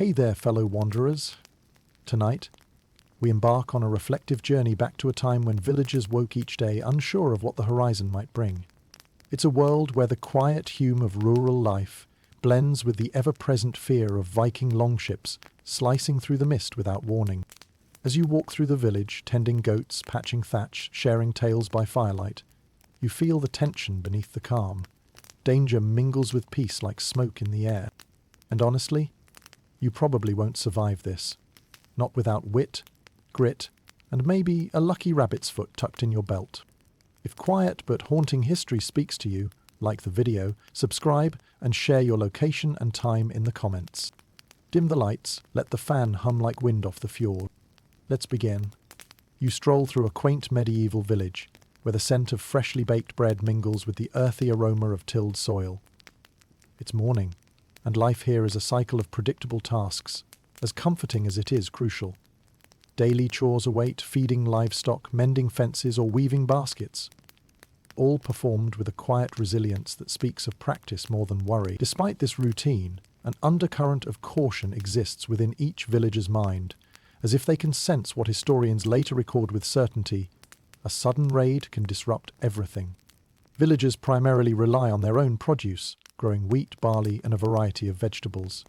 Hey there, fellow wanderers. Tonight, we embark on a reflective journey back to a time when villagers woke each day unsure of what the horizon might bring. It's a world where the quiet hum of rural life blends with the ever-present fear of Viking longships slicing through the mist without warning. As you walk through the village, tending goats, patching thatch, sharing tales by firelight, you feel the tension beneath the calm. Danger mingles with peace like smoke in the air. And honestly, you probably won't survive this. Not without wit, grit, and maybe a lucky rabbit's foot tucked in your belt. If quiet but haunting history speaks to you, like the video, subscribe and share your location and time in the comments. Dim the lights, let the fan hum like wind off the fjord. Let's begin. You stroll through a quaint medieval village, where the scent of freshly baked bread mingles with the earthy aroma of tilled soil. It's morning, and life here is a cycle of predictable tasks, as comforting as it is crucial. Daily chores await, feeding livestock, mending fences, or weaving baskets. All performed with a quiet resilience that speaks of practice more than worry. Despite this routine, an undercurrent of caution exists within each villager's mind, as if they can sense what historians later record with certainty: a sudden raid can disrupt everything. Villagers primarily rely on their own produce, growing wheat, barley, and a variety of vegetables,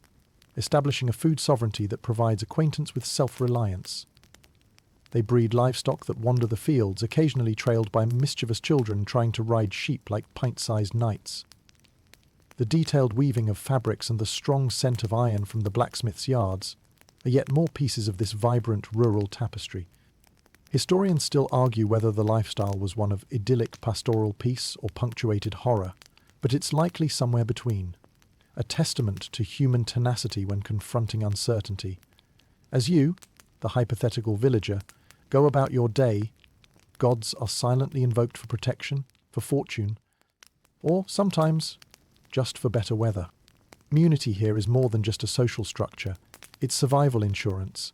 establishing a food sovereignty that provides acquaintance with self-reliance. They breed livestock that wander the fields, occasionally trailed by mischievous children trying to ride sheep like pint-sized knights. The detailed weaving of fabrics and the strong scent of iron from the blacksmith's yards are yet more pieces of this vibrant rural tapestry. Historians still argue whether the lifestyle was one of idyllic pastoral peace or punctuated horror, but it's likely somewhere between, a testament to human tenacity when confronting uncertainty. As you, the hypothetical villager, go about your day, gods are silently invoked for protection, for fortune, or sometimes just for better weather. Community here is more than just a social structure, it's survival insurance.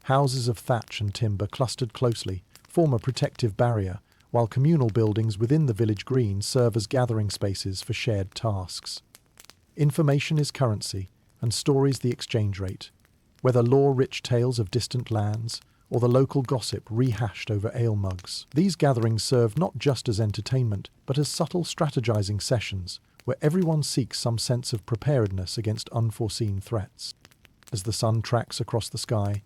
Houses of thatch and timber clustered closely form a protective barrier, while communal buildings within the village green serve as gathering spaces for shared tasks. Information is currency, and stories the exchange rate, whether lore-rich tales of distant lands or the local gossip rehashed over ale mugs. These gatherings serve not just as entertainment, but as subtle strategizing sessions, where everyone seeks some sense of preparedness against unforeseen threats. As the sun tracks across the sky,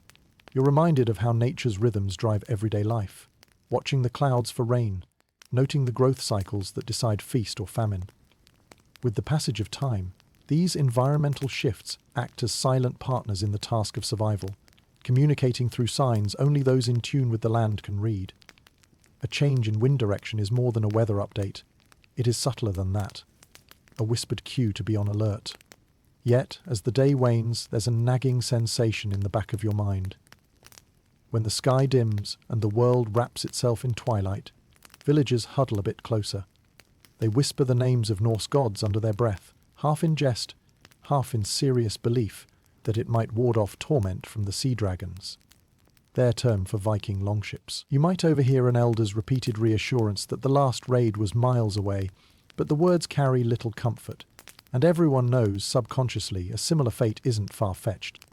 you're reminded of how nature's rhythms drive everyday life, watching the clouds for rain, noting the growth cycles that decide feast or famine. With the passage of time, these environmental shifts act as silent partners in the task of survival, communicating through signs only those in tune with the land can read. A change in wind direction is more than a weather update. It is subtler than that, a whispered cue to be on alert. Yet, as the day wanes, there's a nagging sensation in the back of your mind. When the sky dims and the world wraps itself in twilight, villagers huddle a bit closer. They whisper the names of Norse gods under their breath, half in jest, half in serious belief that it might ward off torment from the sea dragons, their term for Viking longships. You might overhear an elder's repeated reassurance that the last raid was miles away, but the words carry little comfort, and everyone knows subconsciously a similar fate isn't far-fetched.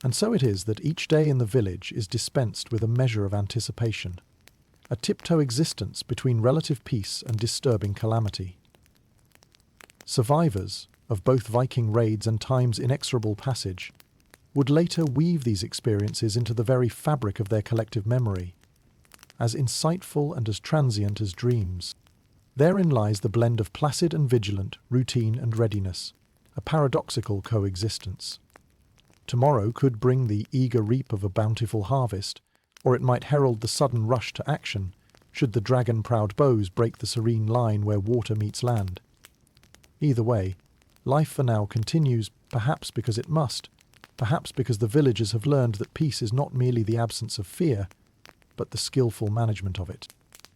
And so it is that each day in the village is dispensed with a measure of anticipation, a tiptoe existence between relative peace and disturbing calamity. Survivors of both Viking raids and time's inexorable passage would later weave these experiences into the very fabric of their collective memory, as insightful and as transient as dreams. Therein lies the blend of placid and vigilant, routine and readiness, a paradoxical coexistence. Tomorrow could bring the eager reap of a bountiful harvest, or it might herald the sudden rush to action, should the dragon-proud bows break the serene line where water meets land. Either way, life for now continues, perhaps because it must, perhaps because the villagers have learned that peace is not merely the absence of fear, but the skillful management of it.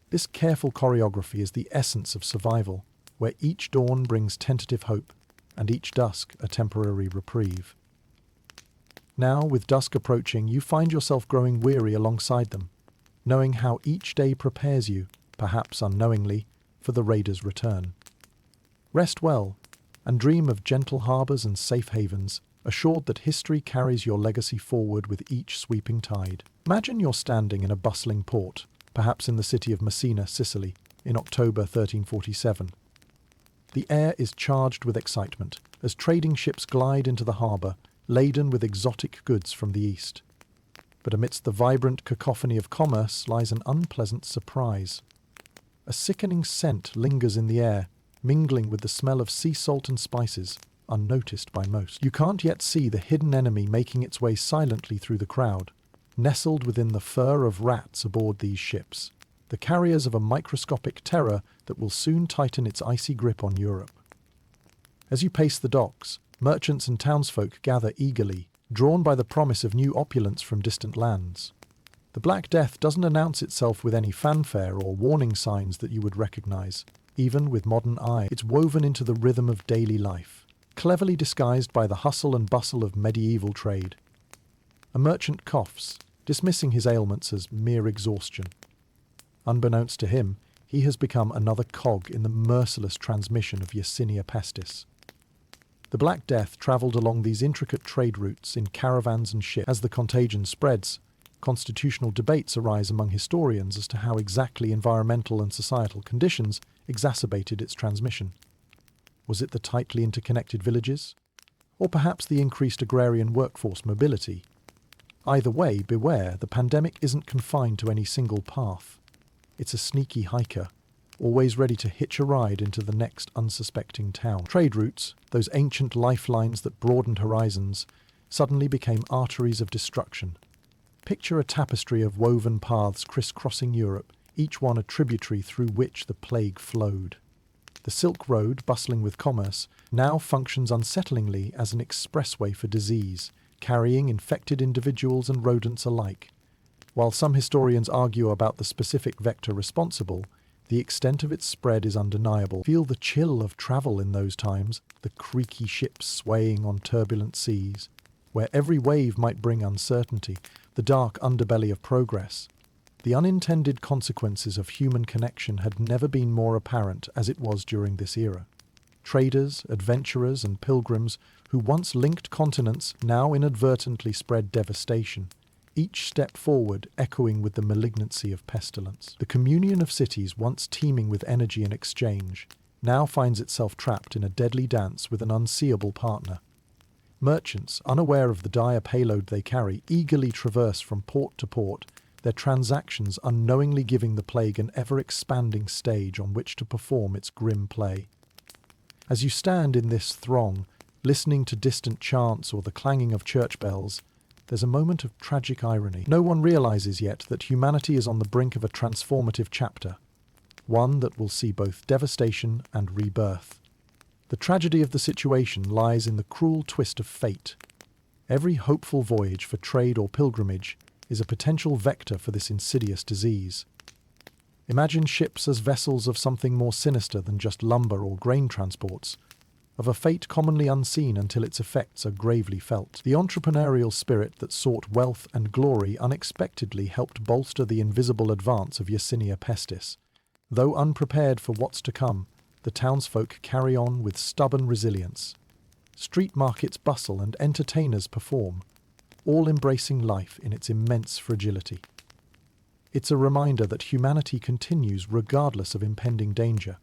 This careful choreography is the essence of survival, where each dawn brings tentative hope, and each dusk a temporary reprieve. Now, with dusk approaching, you find yourself growing weary alongside them, knowing how each day prepares you, perhaps unknowingly, for the raider's return. Rest well, and dream of gentle harbours and safe havens, assured that history carries your legacy forward with each sweeping tide. Imagine you're standing in a bustling port, perhaps in the city of Messina, Sicily, in October 1347. The air is charged with excitement as trading ships glide into the harbour, laden with exotic goods from the east. But amidst the vibrant cacophony of commerce lies an unpleasant surprise. A sickening scent lingers in the air, mingling with the smell of sea salt and spices, unnoticed by most. You can't yet see the hidden enemy making its way silently through the crowd, nestled within the fur of rats aboard these ships, the carriers of a microscopic terror that will soon tighten its icy grip on Europe. As you pace the docks, merchants and townsfolk gather eagerly, drawn by the promise of new opulence from distant lands. The Black Death doesn't announce itself with any fanfare or warning signs that you would recognize. Even with modern eye, it's woven into the rhythm of daily life, cleverly disguised by the hustle and bustle of medieval trade. A merchant coughs, dismissing his ailments as mere exhaustion. Unbeknownst to him, he has become another cog in the merciless transmission of Yersinia pestis. The Black Death travelled along these intricate trade routes in caravans and ships. As the contagion spreads, constitutional debates arise among historians as to how exactly environmental and societal conditions exacerbated its transmission. Was it the tightly interconnected villages? Or perhaps the increased agrarian workforce mobility? Either way, beware, the pandemic isn't confined to any single path. It's a sneaky hiker, always ready to hitch a ride into the next unsuspecting town. Trade routes, those ancient lifelines that broadened horizons, suddenly became arteries of destruction. Picture a tapestry of woven paths crisscrossing Europe, each one a tributary through which the plague flowed. The Silk Road, bustling with commerce, now functions unsettlingly as an expressway for disease, carrying infected individuals and rodents alike. While some historians argue about the specific vector responsible, the extent of its spread is undeniable. Feel the chill of travel in those times, the creaky ships swaying on turbulent seas, where every wave might bring uncertainty, the dark underbelly of progress. The unintended consequences of human connection had never been more apparent as it was during this era. Traders, adventurers, and pilgrims who once linked continents now inadvertently spread devastation, each step forward echoing with the malignancy of pestilence. The communion of cities once teeming with energy and exchange now finds itself trapped in a deadly dance with an unseeable partner. Merchants, unaware of the dire payload they carry, eagerly traverse from port to port, their transactions unknowingly giving the plague an ever-expanding stage on which to perform its grim play. As you stand in this throng, listening to distant chants or the clanging of church bells, there's a moment of tragic irony. No one realizes yet that humanity is on the brink of a transformative chapter, one that will see both devastation and rebirth. The tragedy of the situation lies in the cruel twist of fate. Every hopeful voyage for trade or pilgrimage is a potential vector for this insidious disease. Imagine ships as vessels of something more sinister than just lumber or grain transports, of a fate commonly unseen until its effects are gravely felt. The entrepreneurial spirit that sought wealth and glory unexpectedly helped bolster the invisible advance of Yersinia pestis. Though unprepared for what's to come, the townsfolk carry on with stubborn resilience. Street markets bustle and entertainers perform, all embracing life in its immense fragility. It's a reminder that humanity continues regardless of impending danger,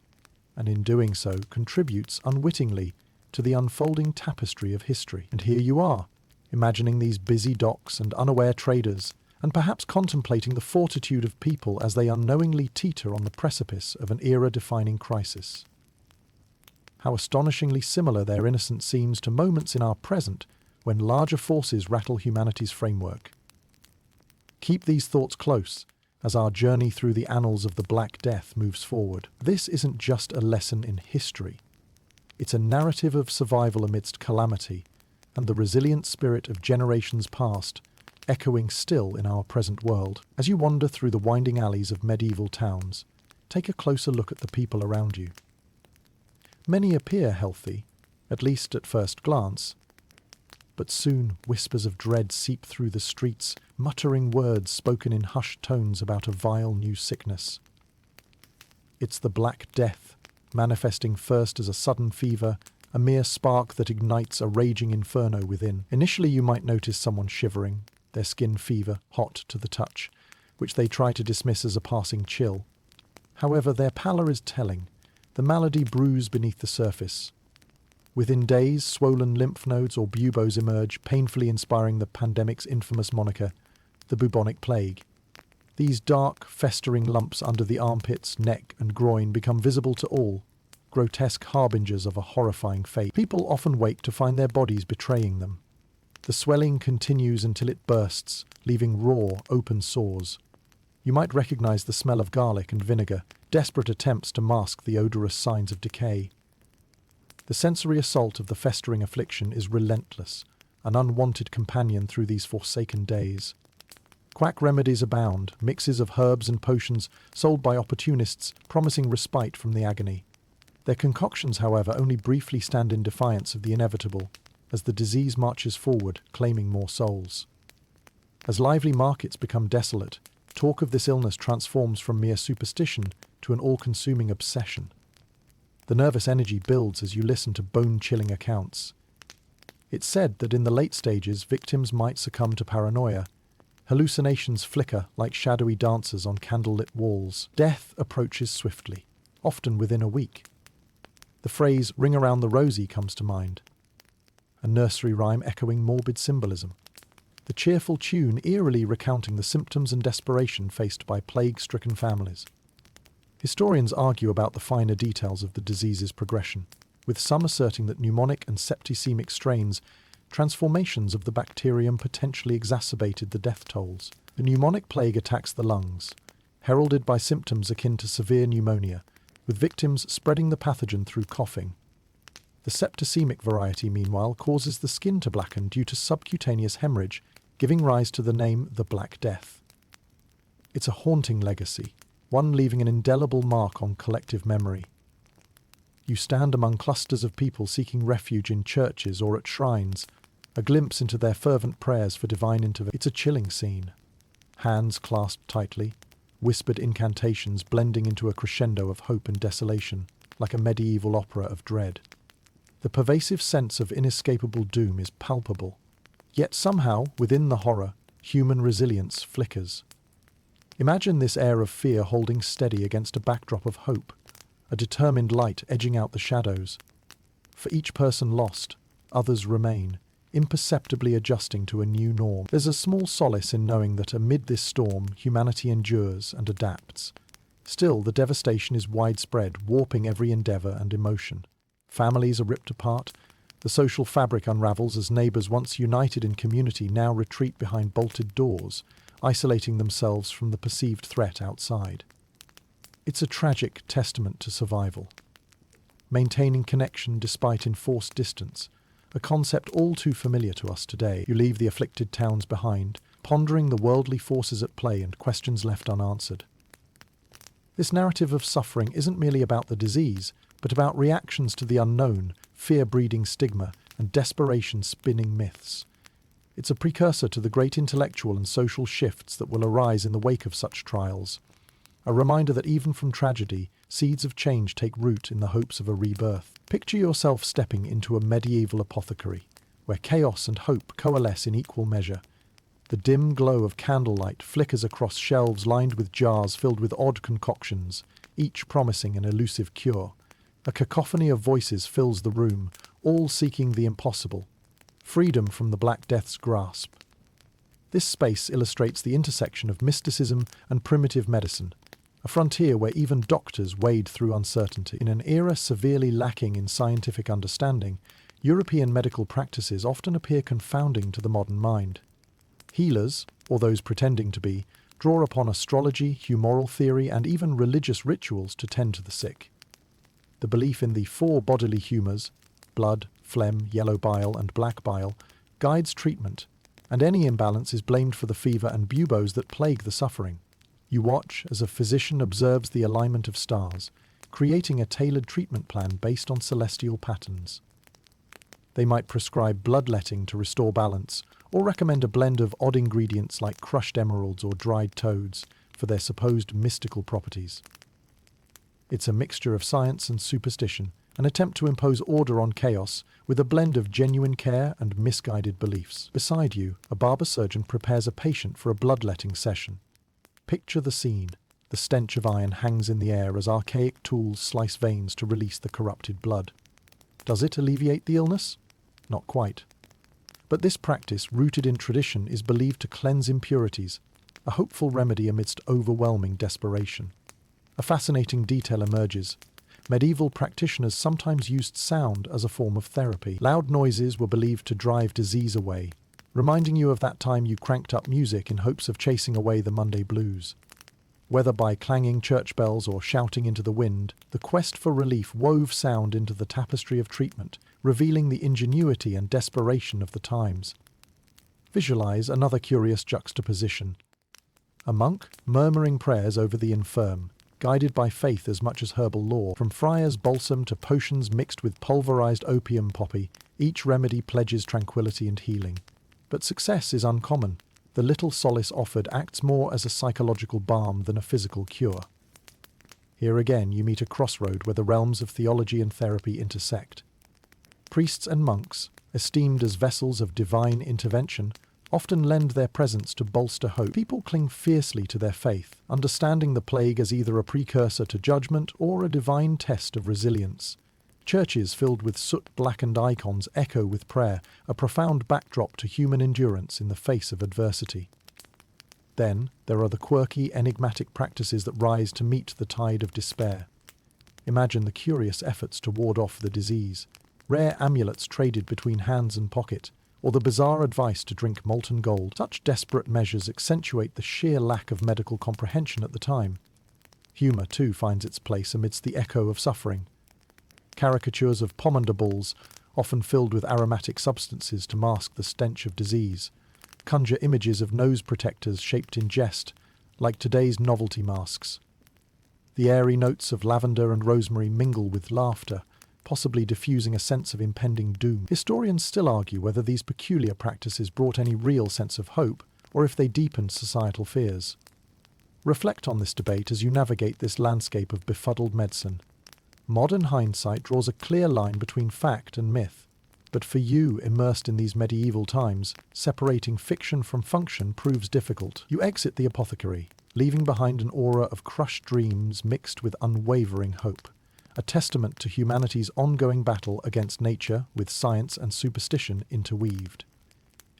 and in doing so contributes unwittingly to the unfolding tapestry of history. And here you are, imagining these busy docks and unaware traders, and perhaps contemplating the fortitude of people as they unknowingly teeter on the precipice of an era-defining crisis. How astonishingly similar their innocence seems to moments in our present when larger forces rattle humanity's framework. Keep these thoughts close as our journey through the annals of the Black Death moves forward. This isn't just a lesson in history. It's a narrative of survival amidst calamity and the resilient spirit of generations past echoing still in our present world. As you wander through the winding alleys of medieval towns, take a closer look at the people around you. Many appear healthy, at least at first glance, but soon whispers of dread seep through the streets, muttering words spoken in hushed tones about a vile new sickness. It's the Black Death, manifesting first as a sudden fever a mere spark that ignites a raging inferno within. Initially, you might notice someone shivering, their skin fever, hot to the touch, which they try to dismiss as a passing chill. However, their pallor is telling. The malady brews beneath the surface. Within days, swollen lymph nodes or buboes emerge, painfully inspiring the pandemic's infamous moniker, the bubonic plague. These dark, festering lumps under the armpits, neck, and groin become visible to all, grotesque harbingers of a horrifying fate. People often wake to find their bodies betraying them. The swelling continues until it bursts, leaving raw, open sores. You might recognize the smell of garlic and vinegar, desperate attempts to mask the odorous signs of decay. The sensory assault of the festering affliction is relentless, an unwanted companion through these forsaken days. Quack remedies abound, mixes of herbs and potions sold by opportunists promising respite from the agony. Their concoctions, however, only briefly stand in defiance of the inevitable, as the disease marches forward, claiming more souls. As lively markets become desolate, talk of this illness transforms from mere superstition to an all-consuming obsession. The nervous energy builds as you listen to bone-chilling accounts. It's said that in the late stages, victims might succumb to paranoia. Hallucinations flicker like shadowy dancers on candlelit walls. Death approaches swiftly, often within a week. The phrase "ring around the rosy" comes to mind, a nursery rhyme echoing morbid symbolism. The cheerful tune eerily recounting the symptoms and desperation faced by plague-stricken families. Historians argue about the finer details of the disease's progression, with some asserting that pneumonic and septicemic strains, transformations of the bacterium, potentially exacerbated the death tolls. The pneumonic plague attacks the lungs, heralded by symptoms akin to severe pneumonia, with victims spreading the pathogen through coughing. The septicemic variety, meanwhile, causes the skin to blacken due to subcutaneous hemorrhage, giving rise to the name the Black Death. It's a haunting legacy, one leaving an indelible mark on collective memory. You stand among clusters of people seeking refuge in churches or at shrines, a glimpse into their fervent prayers for divine intervention. It's a chilling scene. Hands clasped tightly, whispered incantations blending into a crescendo of hope and desolation, like a medieval opera of dread. The pervasive sense of inescapable doom is palpable, yet somehow, within the horror, human resilience flickers. Imagine this air of fear holding steady against a backdrop of hope, a determined light edging out the shadows. For each person lost, others remain, imperceptibly adjusting to a new norm. There's a small solace in knowing that amid this storm, humanity endures and adapts. Still, the devastation is widespread, warping every endeavor and emotion. Families are ripped apart. The social fabric unravels as neighbors once united in community now retreat behind bolted doors, isolating themselves from the perceived threat outside. It's a tragic testament to survival. Maintaining connection despite enforced distance, a concept all too familiar to us today. You leave the afflicted towns behind, pondering the worldly forces at play and questions left unanswered. This narrative of suffering isn't merely about the disease, but about reactions to the unknown, fear-breeding stigma, and desperation spinning myths. It's a precursor to the great intellectual and social shifts that will arise in the wake of such trials. A reminder that even from tragedy, seeds of change take root in the hopes of a rebirth. Picture yourself stepping into a medieval apothecary, where chaos and hope coalesce in equal measure. The dim glow of candlelight flickers across shelves lined with jars filled with odd concoctions, each promising an elusive cure. A cacophony of voices fills the room, all seeking the impossible, freedom from the Black Death's grasp. This space illustrates the intersection of mysticism and primitive medicine, a frontier where even doctors wade through uncertainty. In an era severely lacking in scientific understanding, European medical practices often appear confounding to the modern mind. Healers, or those pretending to be, draw upon astrology, humoral theory, and even religious rituals to tend to the sick. The belief in the four bodily humours, blood, phlegm, yellow bile, and black bile, guides treatment, and any imbalance is blamed for the fever and buboes that plague the suffering. You watch as a physician observes the alignment of stars, creating a tailored treatment plan based on celestial patterns. They might prescribe bloodletting to restore balance, or recommend a blend of odd ingredients like crushed emeralds or dried toads for their supposed mystical properties. It's a mixture of science and superstition, an attempt to impose order on chaos with a blend of genuine care and misguided beliefs. Beside you, a barber surgeon prepares a patient for a bloodletting session. Picture the scene. The stench of iron hangs in the air as archaic tools slice veins to release the corrupted blood. Does it alleviate the illness? Not quite. But this practice, rooted in tradition, is believed to cleanse impurities, a hopeful remedy amidst overwhelming desperation. A fascinating detail emerges. Medieval practitioners sometimes used sound as a form of therapy. Loud noises were believed to drive disease away, reminding you of that time you cranked up music in hopes of chasing away the Monday blues. Whether by clanging church bells or shouting into the wind, the quest for relief wove sound into the tapestry of treatment, revealing the ingenuity and desperation of the times. Visualize another curious juxtaposition. A monk murmuring prayers over the infirm, guided by faith as much as herbal lore. From friar's balsam to potions mixed with pulverized opium poppy, each remedy pledges tranquility and healing. But success is uncommon. The little solace offered acts more as a psychological balm than a physical cure. Here again you meet a crossroad where the realms of theology and therapy intersect. Priests and monks, esteemed as vessels of divine intervention, often lend their presence to bolster hope. People cling fiercely to their faith, understanding the plague as either a precursor to judgment or a divine test of resilience. Churches filled with soot-blackened icons echo with prayer, a profound backdrop to human endurance in the face of adversity. Then there are the quirky, enigmatic practices that rise to meet the tide of despair. Imagine the curious efforts to ward off the disease, rare amulets traded between hands and pocket, or the bizarre advice to drink molten gold. Such desperate measures accentuate the sheer lack of medical comprehension at the time. Humour, too, finds its place amidst the echo of suffering. Caricatures of pomander balls, often filled with aromatic substances to mask the stench of disease, conjure images of nose protectors shaped in jest, like today's novelty masks. The airy notes of lavender and rosemary mingle with laughter, possibly diffusing a sense of impending doom. Historians still argue whether these peculiar practices brought any real sense of hope, or if they deepened societal fears. Reflect on this debate as you navigate this landscape of befuddled medicine. Modern hindsight draws a clear line between fact and myth, but for you immersed in these medieval times, separating fiction from function proves difficult. You exit the apothecary, leaving behind an aura of crushed dreams mixed with unwavering hope, a testament to humanity's ongoing battle against nature with science and superstition interweaved.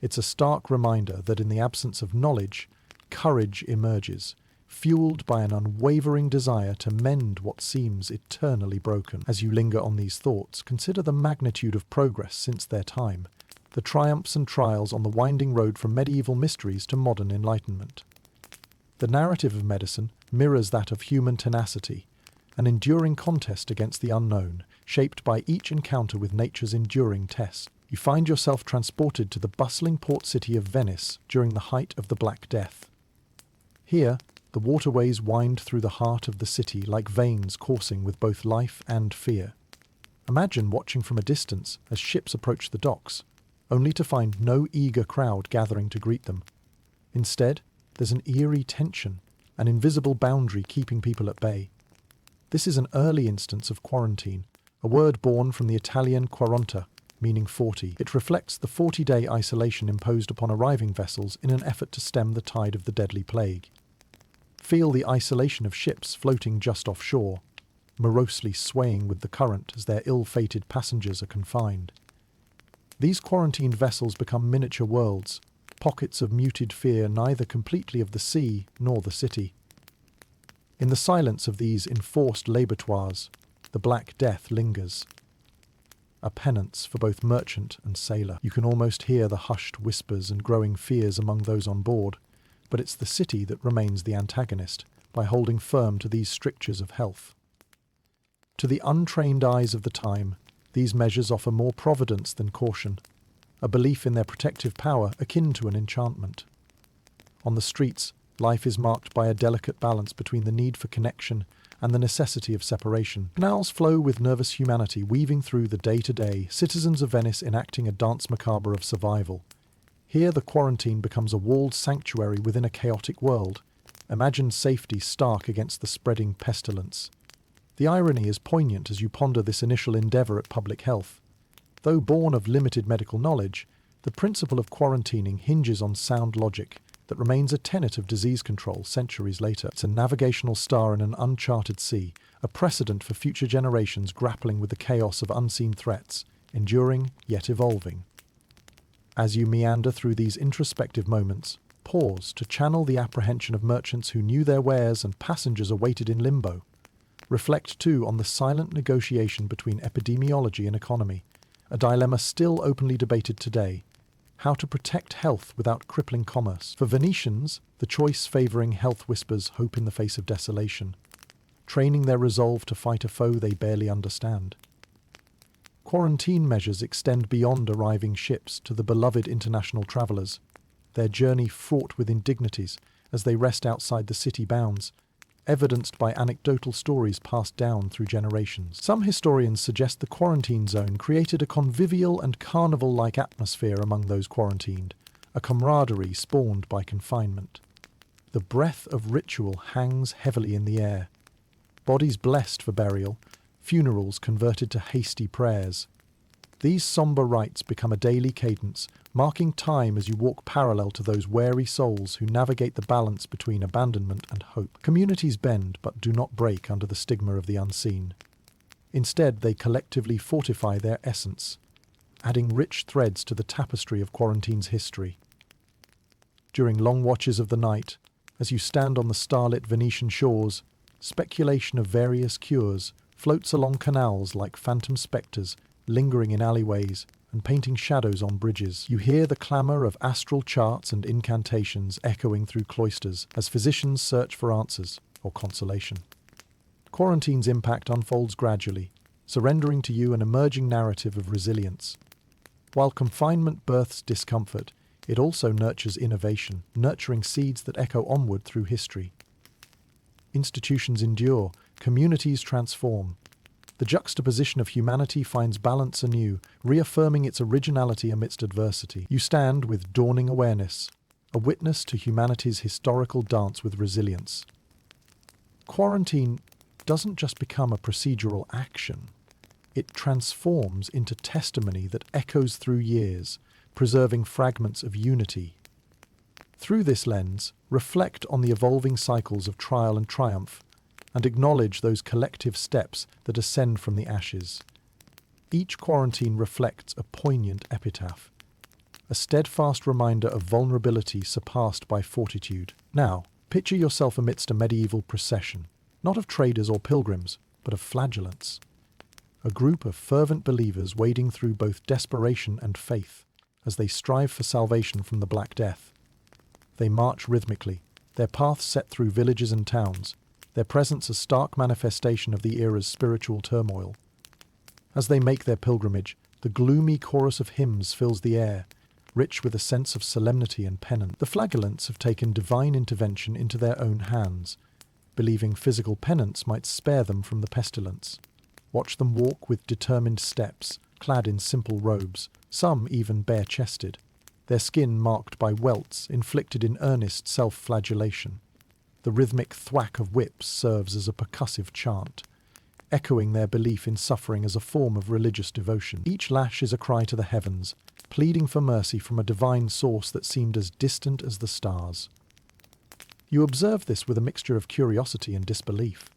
It's a stark reminder that in the absence of knowledge, courage emerges, fueled by an unwavering desire to mend what seems eternally broken. As you linger on these thoughts, consider the magnitude of progress since their time, the triumphs and trials on the winding road from medieval mysteries to modern enlightenment. The narrative of medicine mirrors that of human tenacity, an enduring contest against the unknown, shaped by each encounter with nature's enduring test. You find yourself transported to the bustling port city of Venice during the height of the Black Death. Here, the waterways wind through the heart of the city like veins coursing with both life and fear. Imagine watching from a distance as ships approach the docks, only to find no eager crowd gathering to greet them. Instead, there's an eerie tension, an invisible boundary keeping people at bay. This is an early instance of quarantine, a word born from the Italian quaranta, meaning 40. It reflects the 40-day isolation imposed upon arriving vessels in an effort to stem the tide of the deadly plague. Feel the isolation of ships floating just offshore, morosely swaying with the current as their ill-fated passengers are confined. These quarantined vessels become miniature worlds, pockets of muted fear neither completely of the sea nor the city. In the silence of these enforced laboratoires, the Black Death lingers, a penance for both merchant and sailor. You can almost hear the hushed whispers and growing fears among those on board, but it's the city that remains the antagonist by holding firm to these strictures of health. To the untrained eyes of the time, these measures offer more providence than caution, a belief in their protective power akin to an enchantment. On the streets, life is marked by a delicate balance between the need for connection and the necessity of separation. Canals flow with nervous humanity weaving through the day-to-day, citizens of Venice enacting a dance macabre of survival. Here the quarantine becomes a walled sanctuary within a chaotic world. Imagine safety stark against the spreading pestilence. The irony is poignant as you ponder this initial endeavour at public health. Though born of limited medical knowledge, the principle of quarantining hinges on sound logic that remains a tenet of disease control centuries later. It's a navigational star in an uncharted sea, a precedent for future generations grappling with the chaos of unseen threats, enduring yet evolving. As you meander through these introspective moments, pause to channel the apprehension of merchants who knew their wares and passengers awaited in limbo. Reflect too on the silent negotiation between epidemiology and economy, a dilemma still openly debated today: how to protect health without crippling commerce. For Venetians, the choice favouring health whispers hope in the face of desolation, training their resolve to fight a foe they barely understand. Quarantine measures extend beyond arriving ships to the beloved international travellers, their journey fraught with indignities as they rest outside the city bounds, evidenced by anecdotal stories passed down through generations. Some historians suggest the quarantine zone created a convivial and carnival-like atmosphere among those quarantined, a camaraderie spawned by confinement. The breath of ritual hangs heavily in the air. Bodies blessed for burial, funerals converted to hasty prayers. These sombre rites become a daily cadence, marking time as you walk parallel to those wary souls who navigate the balance between abandonment and hope. Communities bend but do not break under the stigma of the unseen. Instead, they collectively fortify their essence, adding rich threads to the tapestry of quarantine's history. During long watches of the night, as you stand on the starlit Venetian shores, speculation of various cures floats along canals like phantom spectres, lingering in alleyways and painting shadows on bridges. You hear the clamour of astral charts and incantations echoing through cloisters as physicians search for answers or consolation. Quarantine's impact unfolds gradually, surrendering to you an emerging narrative of resilience. While confinement births discomfort, it also nurtures innovation, nurturing seeds that echo onward through history. Institutions endure, communities transform. The juxtaposition of humanity finds balance anew, reaffirming its originality amidst adversity. You stand with dawning awareness, a witness to humanity's historical dance with resilience. Quarantine doesn't just become a procedural action. It transforms into testimony that echoes through years, preserving fragments of unity. Through this lens, reflect on the evolving cycles of trial and triumph, and acknowledge those collective steps that ascend from the ashes. Each quarantine reflects a poignant epitaph, a steadfast reminder of vulnerability surpassed by fortitude. Now, picture yourself amidst a medieval procession, not of traders or pilgrims, but of flagellants. A group of fervent believers wading through both desperation and faith as they strive for salvation from the Black Death. They march rhythmically, their paths set through villages and towns, their presence a stark manifestation of the era's spiritual turmoil. As they make their pilgrimage, the gloomy chorus of hymns fills the air, rich with a sense of solemnity and penance. The flagellants have taken divine intervention into their own hands, believing physical penance might spare them from the pestilence. Watch them walk with determined steps, clad in simple robes, some even bare-chested, their skin marked by welts inflicted in earnest self-flagellation. The rhythmic thwack of whips serves as a percussive chant, echoing their belief in suffering as a form of religious devotion. Each lash is a cry to the heavens, pleading for mercy from a divine source that seemed as distant as the stars. You observe this with a mixture of curiosity and disbelief.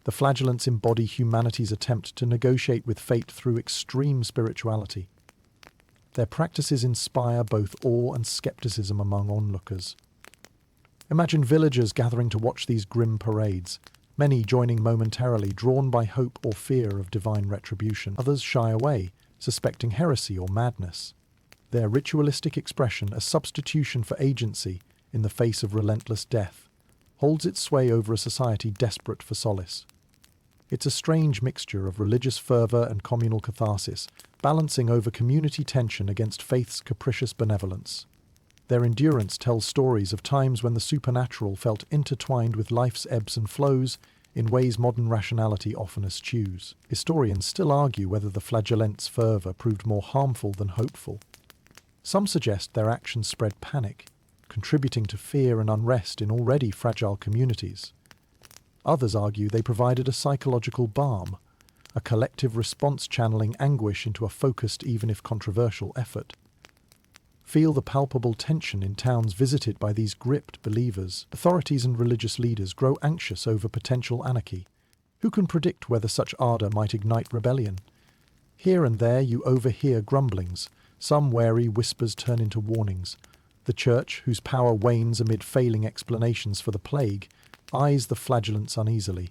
The flagellants embody humanity's attempt to negotiate with fate through extreme spirituality. Their practices inspire both awe and skepticism among onlookers. Imagine villagers gathering to watch these grim parades, many joining momentarily, drawn by hope or fear of divine retribution. Others shy away, suspecting heresy or madness. Their ritualistic expression, a substitution for agency in the face of relentless death, holds its sway over a society desperate for solace. It's a strange mixture of religious fervour and communal catharsis, balancing over community tension against faith's capricious benevolence. Their endurance tells stories of times when the supernatural felt intertwined with life's ebbs and flows in ways modern rationality often eschews. Historians still argue whether the flagellants' fervour proved more harmful than hopeful. Some suggest their actions spread panic, contributing to fear and unrest in already fragile communities. Others argue they provided a psychological balm, a collective response channeling anguish into a focused, even if controversial, effort. Feel the palpable tension in towns visited by these gripped believers. Authorities and religious leaders grow anxious over potential anarchy. Who can predict whether such ardor might ignite rebellion? Here and there you overhear grumblings. Some wary whispers turn into warnings. The church, whose power wanes amid failing explanations for the plague, eyes the flagellants uneasily.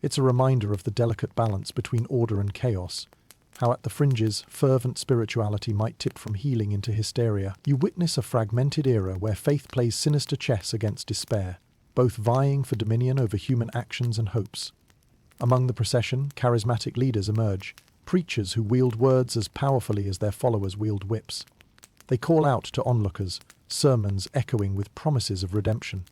It's a reminder of the delicate balance between order and chaos, how at the fringes fervent spirituality might tip from healing into hysteria. You witness a fragmented era where faith plays sinister chess against despair, both vying for dominion over human actions and hopes. Among the procession, charismatic leaders emerge, preachers who wield words as powerfully as their followers wield whips. They call out to onlookers, sermons echoing with promises of redemption.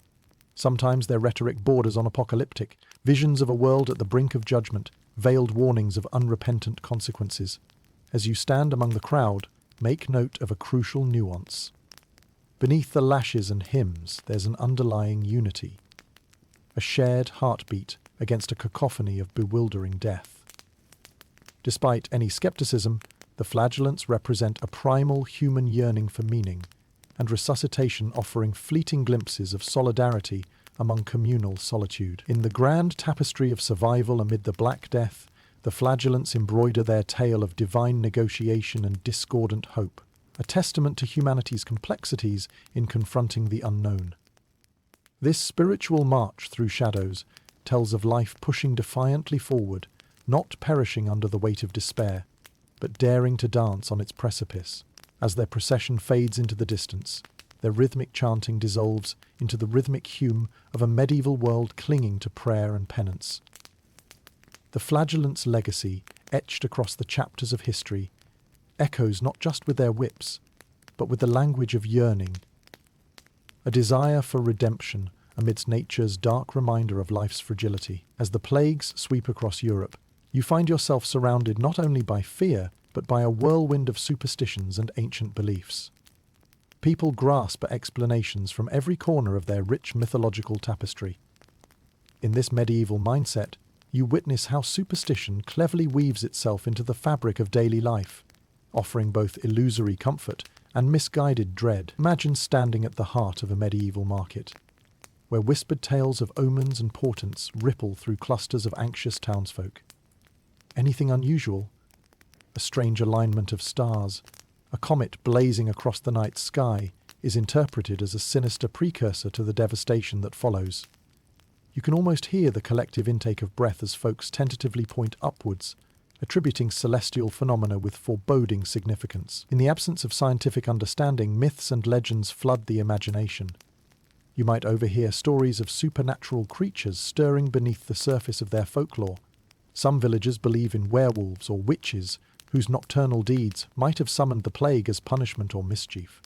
Sometimes their rhetoric borders on apocalyptic, visions of a world at the brink of judgment, veiled warnings of unrepentant consequences. As you stand among the crowd, make note of a crucial nuance. Beneath the lashes and hymns, there's an underlying unity, a shared heartbeat against a cacophony of bewildering death. Despite any skepticism, the flagellants represent a primal human yearning for meaning, and resuscitation offering fleeting glimpses of solidarity among communal solitude. In the grand tapestry of survival amid the Black Death, the flagellants embroider their tale of divine negotiation and discordant hope, a testament to humanity's complexities in confronting the unknown. This spiritual march through shadows tells of life pushing defiantly forward, not perishing under the weight of despair, but daring to dance on its precipice. As their procession fades into the distance, their rhythmic chanting dissolves into the rhythmic hum of a medieval world clinging to prayer and penance. The flagellants' legacy, etched across the chapters of history, echoes not just with their whips, but with the language of yearning, a desire for redemption amidst nature's dark reminder of life's fragility. As the plagues sweep across Europe, you find yourself surrounded not only by fear, but by a whirlwind of superstitions and ancient beliefs. People grasp at explanations from every corner of their rich mythological tapestry. In this medieval mindset, you witness how superstition cleverly weaves itself into the fabric of daily life, offering both illusory comfort and misguided dread. Imagine standing at the heart of a medieval market, where whispered tales of omens and portents ripple through clusters of anxious townsfolk. Anything unusual? A strange alignment of stars, a comet blazing across the night sky, is interpreted as a sinister precursor to the devastation that follows. You can almost hear the collective intake of breath as folks tentatively point upwards, attributing celestial phenomena with foreboding significance. In the absence of scientific understanding, myths and legends flood the imagination. You might overhear stories of supernatural creatures stirring beneath the surface of their folklore. Some villagers believe in werewolves or witches, whose nocturnal deeds might have summoned the plague as punishment or mischief.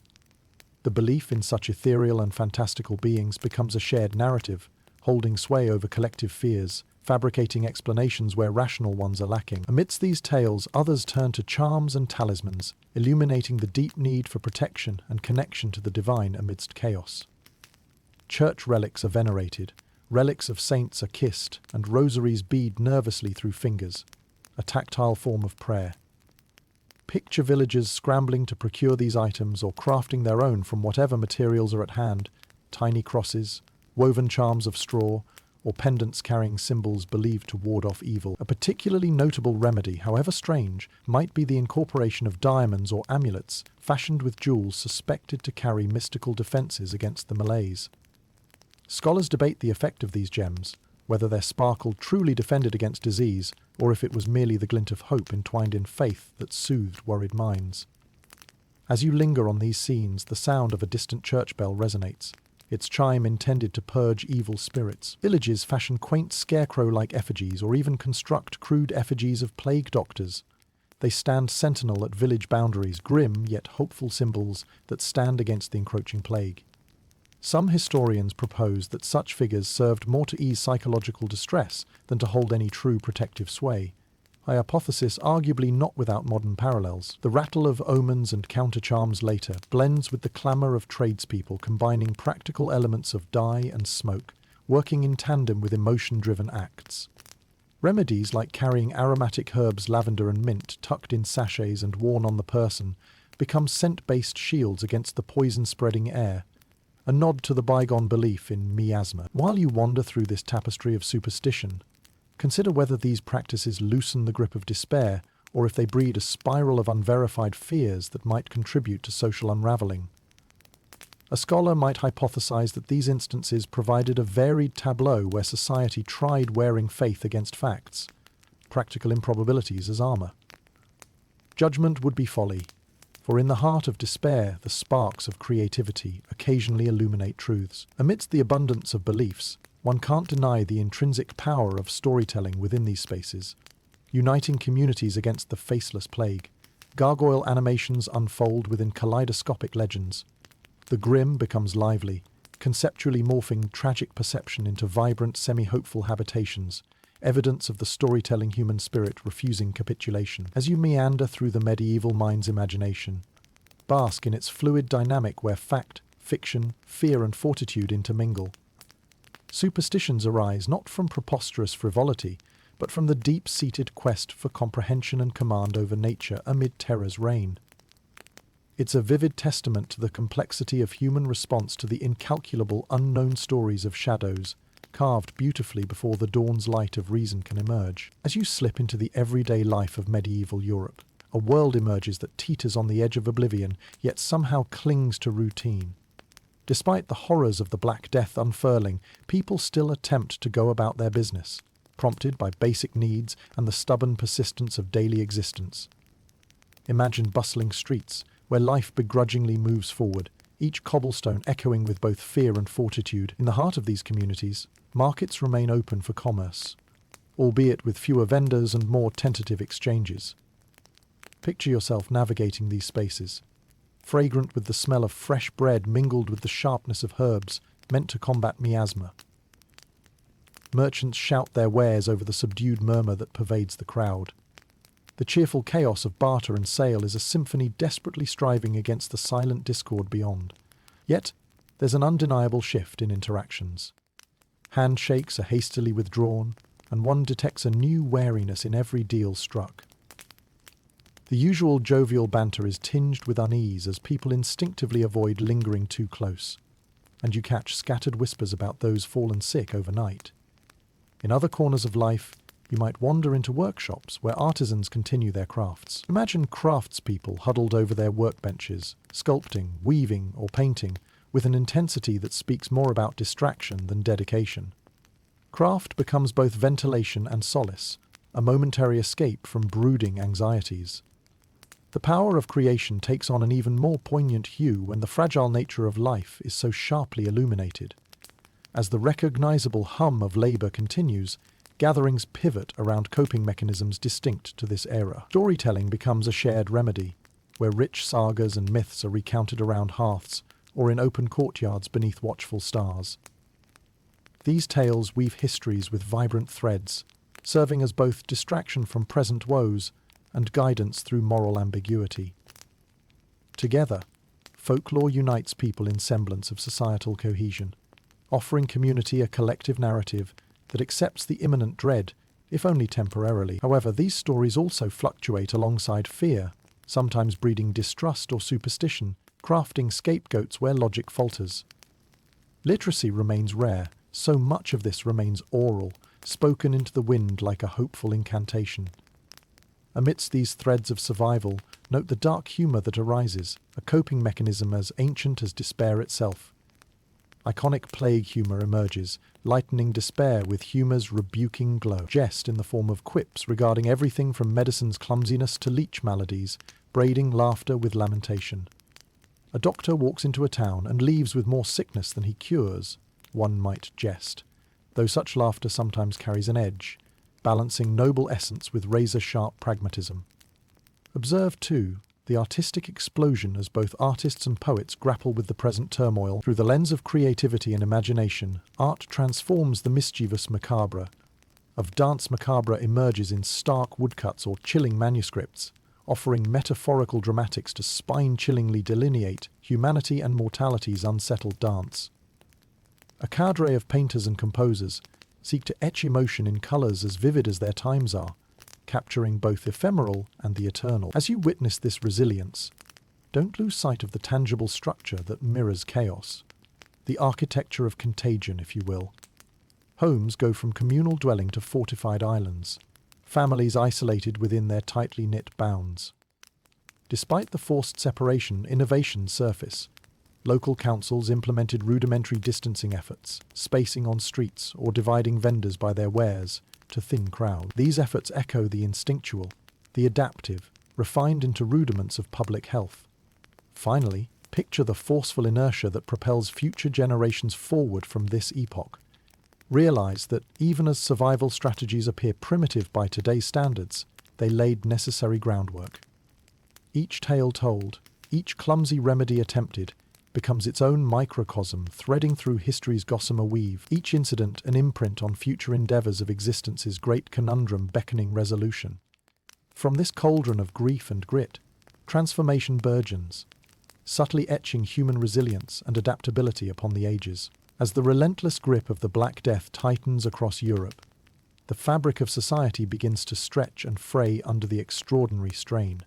The belief in such ethereal and fantastical beings becomes a shared narrative, holding sway over collective fears, fabricating explanations where rational ones are lacking. Amidst these tales, others turn to charms and talismans, illuminating the deep need for protection and connection to the divine amidst chaos. Church relics are venerated, relics of saints are kissed, and rosaries bead nervously through fingers, a tactile form of prayer. Picture villagers scrambling to procure these items or crafting their own from whatever materials are at hand, tiny crosses, woven charms of straw, or pendants carrying symbols believed to ward off evil. A particularly notable remedy, however strange, might be the incorporation of diamonds or amulets fashioned with jewels suspected to carry mystical defenses against the malaise. Scholars debate the effect of these gems, whether their sparkle truly defended against disease, or if it was merely the glint of hope entwined in faith that soothed worried minds. As you linger on these scenes, the sound of a distant church bell resonates, its chime intended to purge evil spirits. Villages fashion quaint scarecrow-like effigies or even construct crude effigies of plague doctors. They stand sentinel at village boundaries, grim yet hopeful symbols that stand against the encroaching plague. Some historians propose that such figures served more to ease psychological distress than to hold any true protective sway, a hypothesis arguably not without modern parallels. The rattle of omens and counter-charms later blends with the clamour of tradespeople combining practical elements of dye and smoke working in tandem with emotion-driven acts. Remedies like carrying aromatic herbs, lavender and mint, tucked in sachets and worn on the person, become scent-based shields against the poison-spreading air, a nod to the bygone belief in miasma. While you wander through this tapestry of superstition, consider whether these practices loosen the grip of despair or if they breed a spiral of unverified fears that might contribute to social unraveling. A scholar might hypothesize that these instances provided a varied tableau where society tried wearing faith against facts, practical improbabilities as armor. Judgment would be folly, for in the heart of despair, the sparks of creativity occasionally illuminate truths. Amidst the abundance of beliefs, one can't deny the intrinsic power of storytelling within these spaces, uniting communities against the faceless plague. Gargoyle animations unfold within kaleidoscopic legends. The grim becomes lively, conceptually morphing tragic perception into vibrant, semi-hopeful habitations, evidence of the storytelling human spirit refusing capitulation. As you meander through the medieval mind's imagination, bask in its fluid dynamic where fact, fiction, fear and fortitude intermingle. Superstitions arise not from preposterous frivolity, but from the deep-seated quest for comprehension and command over nature amid terror's reign. It's a vivid testament to the complexity of human response to the incalculable unknown stories of shadows, carved beautifully before the dawn's light of reason can emerge. As you slip into the everyday life of medieval Europe, a world emerges that teeters on the edge of oblivion, yet somehow clings to routine. Despite the horrors of the Black Death unfurling, people still attempt to go about their business, prompted by basic needs and the stubborn persistence of daily existence. Imagine bustling streets, where life begrudgingly moves forward, each cobblestone echoing with both fear and fortitude. In the heart of these communities, markets remain open for commerce, albeit with fewer vendors and more tentative exchanges. Picture yourself navigating these spaces, fragrant with the smell of fresh bread mingled with the sharpness of herbs meant to combat miasma. Merchants shout their wares over the subdued murmur that pervades the crowd. The cheerful chaos of barter and sale is a symphony desperately striving against the silent discord beyond. Yet, there's an undeniable shift in interactions. Handshakes are hastily withdrawn, and one detects a new wariness in every deal struck. The usual jovial banter is tinged with unease as people instinctively avoid lingering too close, and you catch scattered whispers about those fallen sick overnight. In other corners of life, you might wander into workshops where artisans continue their crafts. Imagine craftspeople huddled over their workbenches, sculpting, weaving, or painting, with an intensity that speaks more about distraction than dedication. Craft becomes both ventilation and solace, a momentary escape from brooding anxieties. The power of creation takes on an even more poignant hue when the fragile nature of life is so sharply illuminated. As the recognizable hum of labor continues, gatherings pivot around coping mechanisms distinct to this era. Storytelling becomes a shared remedy, where rich sagas and myths are recounted around hearths or in open courtyards beneath watchful stars. These tales weave histories with vibrant threads, serving as both distraction from present woes and guidance through moral ambiguity. Together, folklore unites people in semblance of societal cohesion, offering community a collective narrative that accepts the imminent dread, if only temporarily. However, these stories also fluctuate alongside fear, sometimes breeding distrust or superstition, crafting scapegoats where logic falters. Literacy remains rare, so much of this remains oral, spoken into the wind like a hopeful incantation. Amidst these threads of survival, note the dark humor that arises, a coping mechanism as ancient as despair itself. Iconic plague humor emerges, lightening despair with humor's rebuking glow. Jest in the form of quips regarding everything from medicine's clumsiness to leech maladies, braiding laughter with lamentation. A doctor walks into a town and leaves with more sickness than he cures, one might jest, though such laughter sometimes carries an edge, balancing noble essence with razor-sharp pragmatism. Observe, too, the artistic explosion as both artists and poets grapple with the present turmoil. Through the lens of creativity and imagination, art transforms the mischievous macabre. Of dance macabre emerges in stark woodcuts or chilling manuscripts, offering metaphorical dramatics to spine-chillingly delineate humanity and mortality's unsettled dance. A cadre of painters and composers seek to etch emotion in colours as vivid as their times are, capturing both ephemeral and the eternal. As you witness this resilience, don't lose sight of the tangible structure that mirrors chaos, the architecture of contagion, if you will. Homes go from communal dwelling to fortified islands, families isolated within their tightly knit bounds. Despite the forced separation, innovations surface. Local councils implemented rudimentary distancing efforts, spacing on streets or dividing vendors by their wares to thin crowds. These efforts echo the instinctual, the adaptive, refined into rudiments of public health. Finally, picture the forceful inertia that propels future generations forward from this epoch. Realize that even as survival strategies appear primitive by today's standards, they laid necessary groundwork. Each tale told, each clumsy remedy attempted, becomes its own microcosm threading through history's gossamer weave, each incident an imprint on future endeavours of existence's great conundrum beckoning resolution. From this cauldron of grief and grit, transformation burgeons, subtly etching human resilience and adaptability upon the ages. As the relentless grip of the Black Death tightens across Europe, the fabric of society begins to stretch and fray under the extraordinary strain.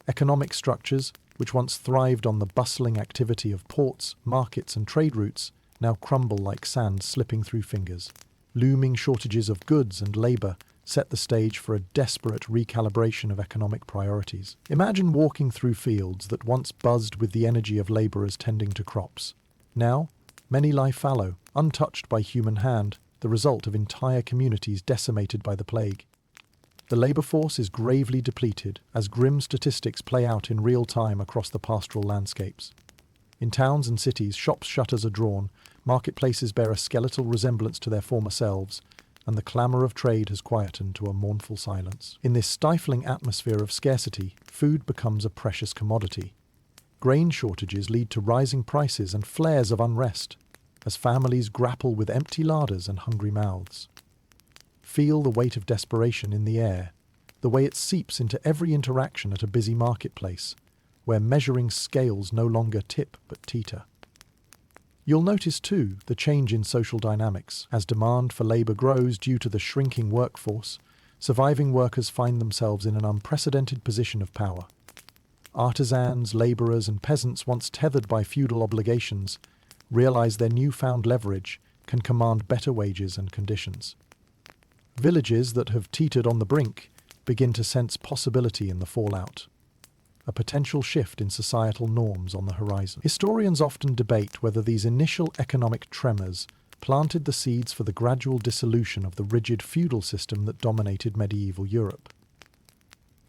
Economic structures, which once thrived on the bustling activity of ports, markets and trade routes, now crumble like sand slipping through fingers. Looming shortages of goods and labour set the stage for a desperate recalibration of economic priorities. Imagine walking through fields that once buzzed with the energy of labourers tending to crops. Now, many lie fallow, untouched by human hand, the result of entire communities decimated by the plague. The labour force is gravely depleted as grim statistics play out in real time across the pastoral landscapes. In towns and cities, shops' shutters are drawn, marketplaces bear a skeletal resemblance to their former selves, and the clamour of trade has quietened to a mournful silence. In this stifling atmosphere of scarcity, food becomes a precious commodity. Grain shortages lead to rising prices and flares of unrest, as families grapple with empty larders and hungry mouths. Feel the weight of desperation in the air, the way it seeps into every interaction at a busy marketplace, where measuring scales no longer tip but teeter. You'll notice, too, the change in social dynamics. As demand for labour grows due to the shrinking workforce, surviving workers find themselves in an unprecedented position of power. Artisans, labourers and peasants once tethered by feudal obligations realise their newfound leverage can command better wages and conditions. Villages that have teetered on the brink begin to sense possibility in the fallout, a potential shift in societal norms on the horizon. Historians often debate whether these initial economic tremors planted the seeds for the gradual dissolution of the rigid feudal system that dominated medieval Europe.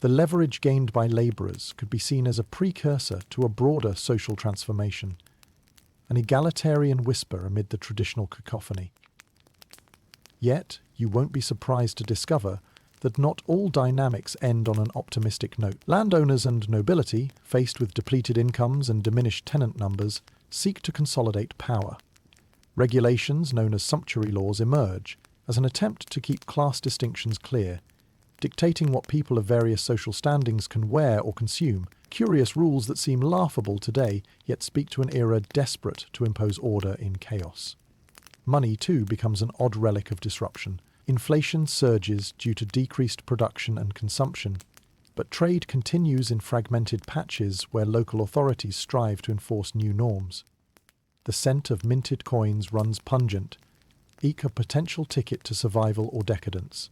The leverage gained by labourers could be seen as a precursor to a broader social transformation, an egalitarian whisper amid the traditional cacophony. Yet, you won't be surprised to discover that not all dynamics end on an optimistic note. Landowners and nobility, faced with depleted incomes and diminished tenant numbers, seek to consolidate power. Regulations known as sumptuary laws emerge as an attempt to keep class distinctions clear, dictating what people of various social standings can wear or consume, curious rules that seem laughable today, yet speak to an era desperate to impose order in chaos. Money, too, becomes an odd relic of disruption. Inflation surges due to decreased production and consumption, but trade continues in fragmented patches where local authorities strive to enforce new norms. The scent of minted coins runs pungent, eke a potential ticket to survival or decadence.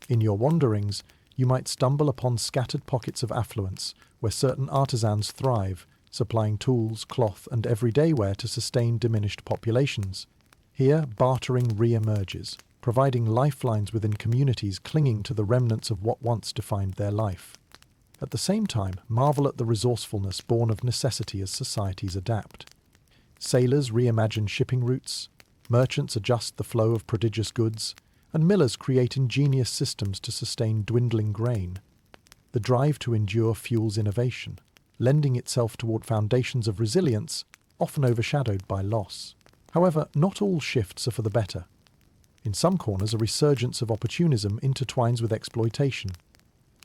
In your wanderings, you might stumble upon scattered pockets of affluence where certain artisans thrive, supplying tools, cloth, and everyday wear to sustain diminished populations. Here, bartering re-emerges, providing lifelines within communities clinging to the remnants of what once defined their life. At the same time, marvel at the resourcefulness born of necessity as societies adapt. Sailors reimagine shipping routes, merchants adjust the flow of prodigious goods, and millers create ingenious systems to sustain dwindling grain. The drive to endure fuels innovation, lending itself toward foundations of resilience, often overshadowed by loss. However, not all shifts are for the better. In some corners, a resurgence of opportunism intertwines with exploitation.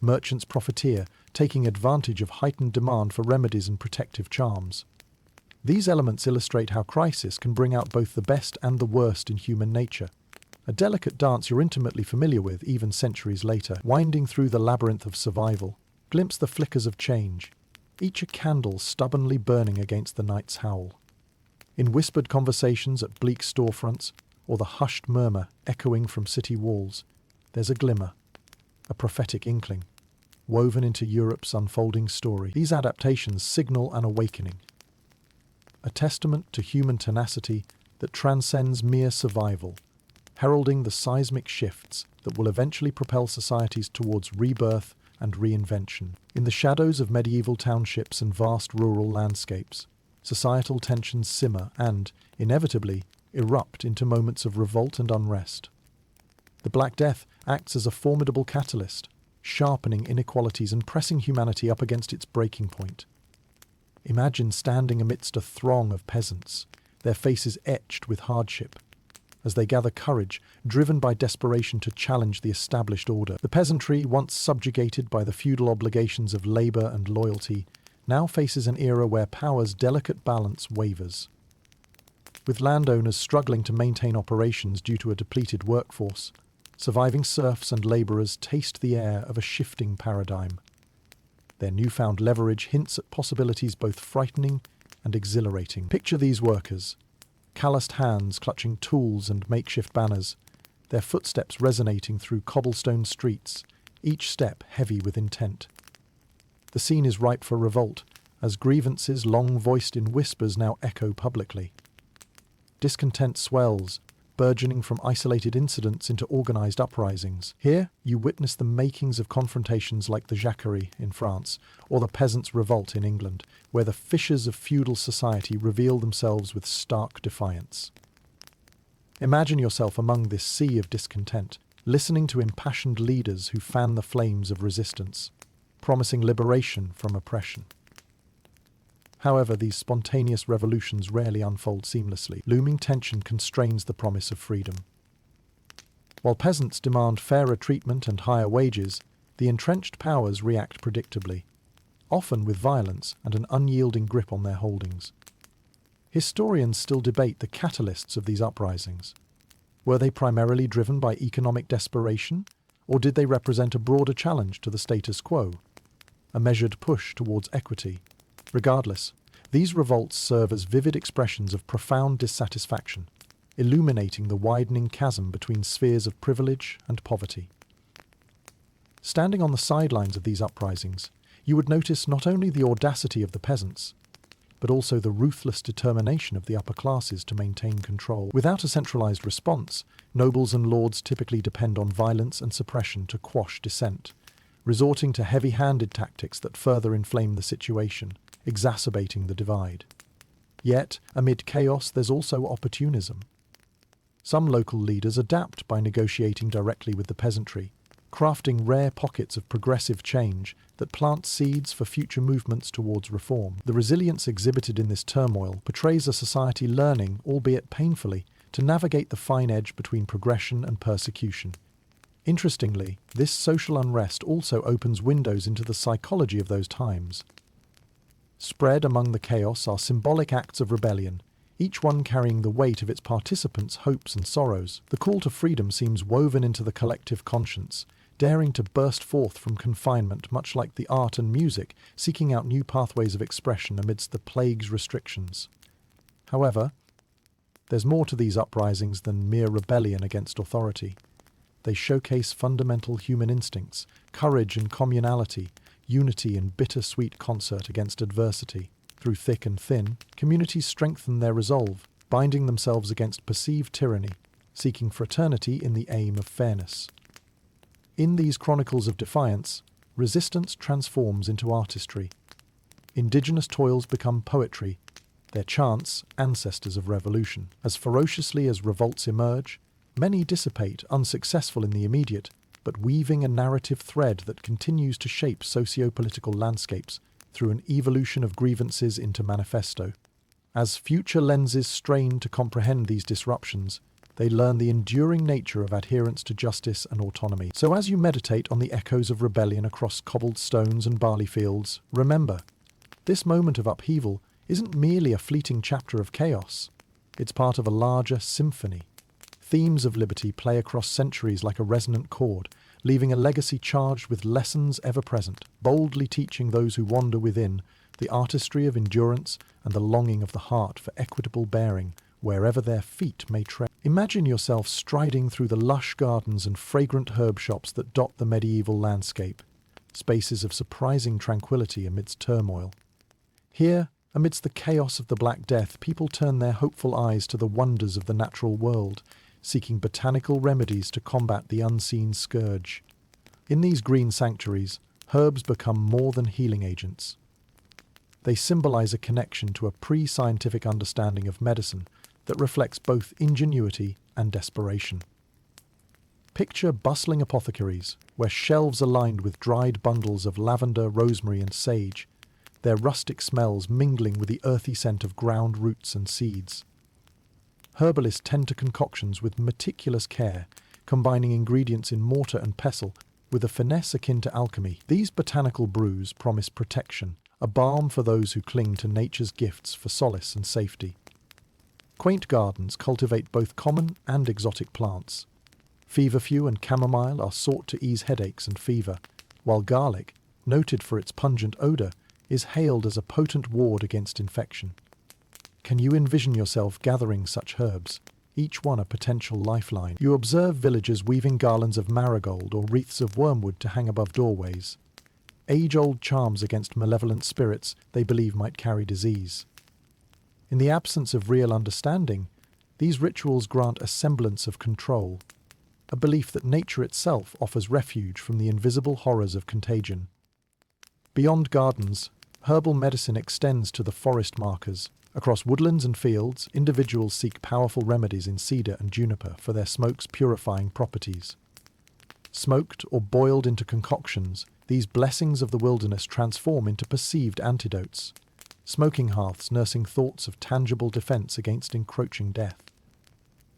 Merchants profiteer, taking advantage of heightened demand for remedies and protective charms. These elements illustrate how crisis can bring out both the best and the worst in human nature. A delicate dance you're intimately familiar with even centuries later, winding through the labyrinth of survival. Glimpse the flickers of change, each a candle stubbornly burning against the night's howl. In whispered conversations at bleak storefronts, or the hushed murmur echoing from city walls, there's a glimmer, a prophetic inkling, woven into Europe's unfolding story. These adaptations signal an awakening, a testament to human tenacity that transcends mere survival, heralding the seismic shifts that will eventually propel societies towards rebirth and reinvention. In the shadows of medieval townships and vast rural landscapes, societal tensions simmer and, inevitably, erupt into moments of revolt and unrest. The Black Death acts as a formidable catalyst, sharpening inequalities and pressing humanity up against its breaking point. Imagine standing amidst a throng of peasants, their faces etched with hardship, as they gather courage, driven by desperation to challenge the established order. The peasantry, once subjugated by the feudal obligations of labour and loyalty, now faces an era where power's delicate balance wavers. With landowners struggling to maintain operations due to a depleted workforce, surviving serfs and labourers taste the air of a shifting paradigm. Their newfound leverage hints at possibilities both frightening and exhilarating. Picture these workers, calloused hands clutching tools and makeshift banners, their footsteps resonating through cobblestone streets, each step heavy with intent. The scene is ripe for revolt, as grievances long voiced in whispers now echo publicly. Discontent swells, burgeoning from isolated incidents into organised uprisings. Here, you witness the makings of confrontations like the Jacquerie in France, or the Peasants' Revolt in England, where the fissures of feudal society reveal themselves with stark defiance. Imagine yourself among this sea of discontent, listening to impassioned leaders who fan the flames of resistance, promising liberation from oppression. However, these spontaneous revolutions rarely unfold seamlessly. Looming tension constrains the promise of freedom. While peasants demand fairer treatment and higher wages, the entrenched powers react predictably, often with violence and an unyielding grip on their holdings. Historians still debate the catalysts of these uprisings. Were they primarily driven by economic desperation, or did they represent a broader challenge to the status quo, a measured push towards equity? Regardless, these revolts serve as vivid expressions of profound dissatisfaction, illuminating the widening chasm between spheres of privilege and poverty. Standing on the sidelines of these uprisings, you would notice not only the audacity of the peasants, but also the ruthless determination of the upper classes to maintain control. Without a centralized response, nobles and lords typically depend on violence and suppression to quash dissent, resorting to heavy-handed tactics that further inflame the situation, exacerbating the divide. Yet, amid chaos, there's also opportunism. Some local leaders adapt by negotiating directly with the peasantry, crafting rare pockets of progressive change that plant seeds for future movements towards reform. The resilience exhibited in this turmoil portrays a society learning, albeit painfully, to navigate the fine edge between progression and persecution. Interestingly, this social unrest also opens windows into the psychology of those times. Spread among the chaos are symbolic acts of rebellion, each one carrying the weight of its participants' hopes and sorrows. The call to freedom seems woven into the collective conscience, daring to burst forth from confinement, much like the art and music, seeking out new pathways of expression amidst the plague's restrictions. However, there's more to these uprisings than mere rebellion against authority. They showcase fundamental human instincts, courage and communality, unity in bittersweet concert against adversity. Through thick and thin, communities strengthen their resolve, binding themselves against perceived tyranny, seeking fraternity in the aim of fairness. In these chronicles of defiance, resistance transforms into artistry. Indigenous toils become poetry, their chants ancestors of revolution. As ferociously as revolts emerge, many dissipate, unsuccessful in the immediate, but weaving a narrative thread that continues to shape socio-political landscapes through an evolution of grievances into manifesto. As future lenses strain to comprehend these disruptions, they learn the enduring nature of adherence to justice and autonomy. So as you meditate on the echoes of rebellion across cobbled stones and barley fields, remember, this moment of upheaval isn't merely a fleeting chapter of chaos. It's part of a larger symphony. Themes of liberty play across centuries like a resonant chord, leaving a legacy charged with lessons ever present, boldly teaching those who wander within the artistry of endurance and the longing of the heart for equitable bearing wherever their feet may tread. Imagine yourself striding through the lush gardens and fragrant herb shops that dot the medieval landscape, spaces of surprising tranquility amidst turmoil. Here, amidst the chaos of the Black Death, people turn their hopeful eyes to the wonders of the natural world, seeking botanical remedies to combat the unseen scourge. In these green sanctuaries, herbs become more than healing agents. They symbolize a connection to a pre-scientific understanding of medicine that reflects both ingenuity and desperation. Picture bustling apothecaries, where shelves are lined with dried bundles of lavender, rosemary, and sage, their rustic smells mingling with the earthy scent of ground roots and seeds. Herbalists tend to concoctions with meticulous care, combining ingredients in mortar and pestle with a finesse akin to alchemy. These botanical brews promise protection, a balm for those who cling to nature's gifts for solace and safety. Quaint gardens cultivate both common and exotic plants. Feverfew and chamomile are sought to ease headaches and fever, while garlic, noted for its pungent odor, is hailed as a potent ward against infection. Can you envision yourself gathering such herbs, each one a potential lifeline? You observe villagers weaving garlands of marigold or wreaths of wormwood to hang above doorways, age-old charms against malevolent spirits they believe might carry disease. In the absence of real understanding, these rituals grant a semblance of control, a belief that nature itself offers refuge from the invisible horrors of contagion. Beyond gardens, herbal medicine extends to the forest markers. Across woodlands and fields, individuals seek powerful remedies in cedar and juniper for their smoke's purifying properties. Smoked or boiled into concoctions, these blessings of the wilderness transform into perceived antidotes, smoking hearths nursing thoughts of tangible defense against encroaching death.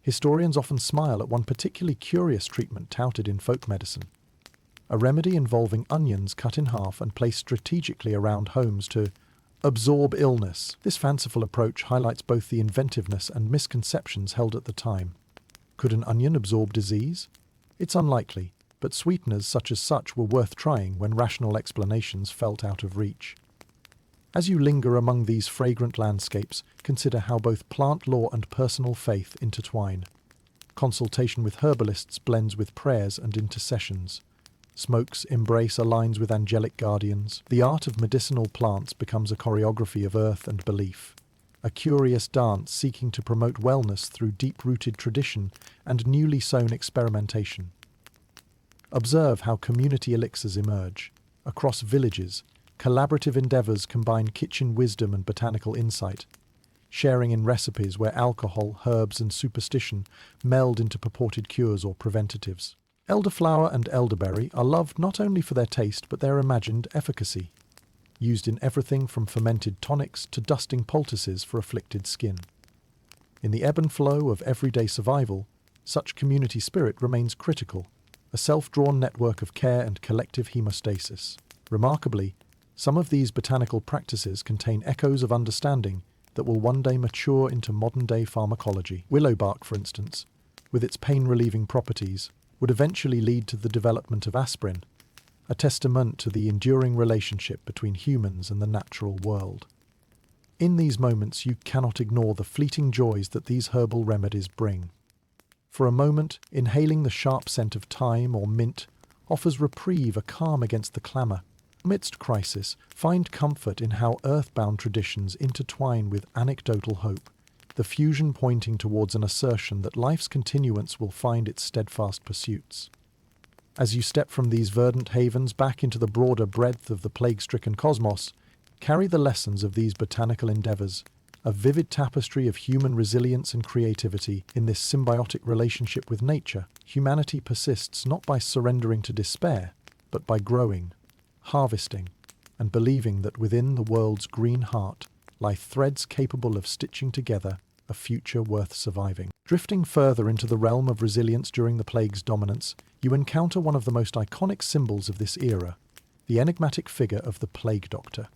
Historians often smile at one particularly curious treatment touted in folk medicine, a remedy involving onions cut in half and placed strategically around homes to absorb illness. This fanciful approach highlights both the inventiveness and misconceptions held at the time. Could an onion absorb disease? It's unlikely, but sweeteners such as such were worth trying when rational explanations felt out of reach. As you linger among these fragrant landscapes, consider how both plant lore and personal faith intertwine. Consultation with herbalists blends with prayers and intercessions. Smoke's embrace aligns with angelic guardians. The art of medicinal plants becomes a choreography of earth and belief, a curious dance seeking to promote wellness through deep-rooted tradition and newly sown experimentation. Observe how community elixirs emerge. Across villages, collaborative endeavors combine kitchen wisdom and botanical insight, sharing in recipes where alcohol, herbs, and superstition meld into purported cures or preventatives. Elderflower and elderberry are loved not only for their taste but their imagined efficacy, used in everything from fermented tonics to dusting poultices for afflicted skin. In the ebb and flow of everyday survival, such community spirit remains critical, a self-drawn network of care and collective hemostasis. Remarkably, some of these botanical practices contain echoes of understanding that will one day mature into modern-day pharmacology. Willow bark, for instance, with its pain-relieving properties, would eventually lead to the development of aspirin, a testament to the enduring relationship between humans and the natural world. In these moments, you cannot ignore the fleeting joys that these herbal remedies bring. For a moment, inhaling the sharp scent of thyme or mint offers reprieve, a calm against the clamour. Amidst crisis, find comfort in how earthbound traditions intertwine with anecdotal hope, the fusion pointing towards an assertion that life's continuance will find its steadfast pursuits. As you step from these verdant havens back into the broader breadth of the plague-stricken cosmos, carry the lessons of these botanical endeavors, a vivid tapestry of human resilience and creativity. In this symbiotic relationship with nature, humanity persists not by surrendering to despair, but by growing, harvesting, and believing that within the world's green heart lie threads capable of stitching together a future worth surviving. Drifting further into the realm of resilience during the plague's dominance, you encounter one of the most iconic symbols of this era, the enigmatic figure of the plague doctor.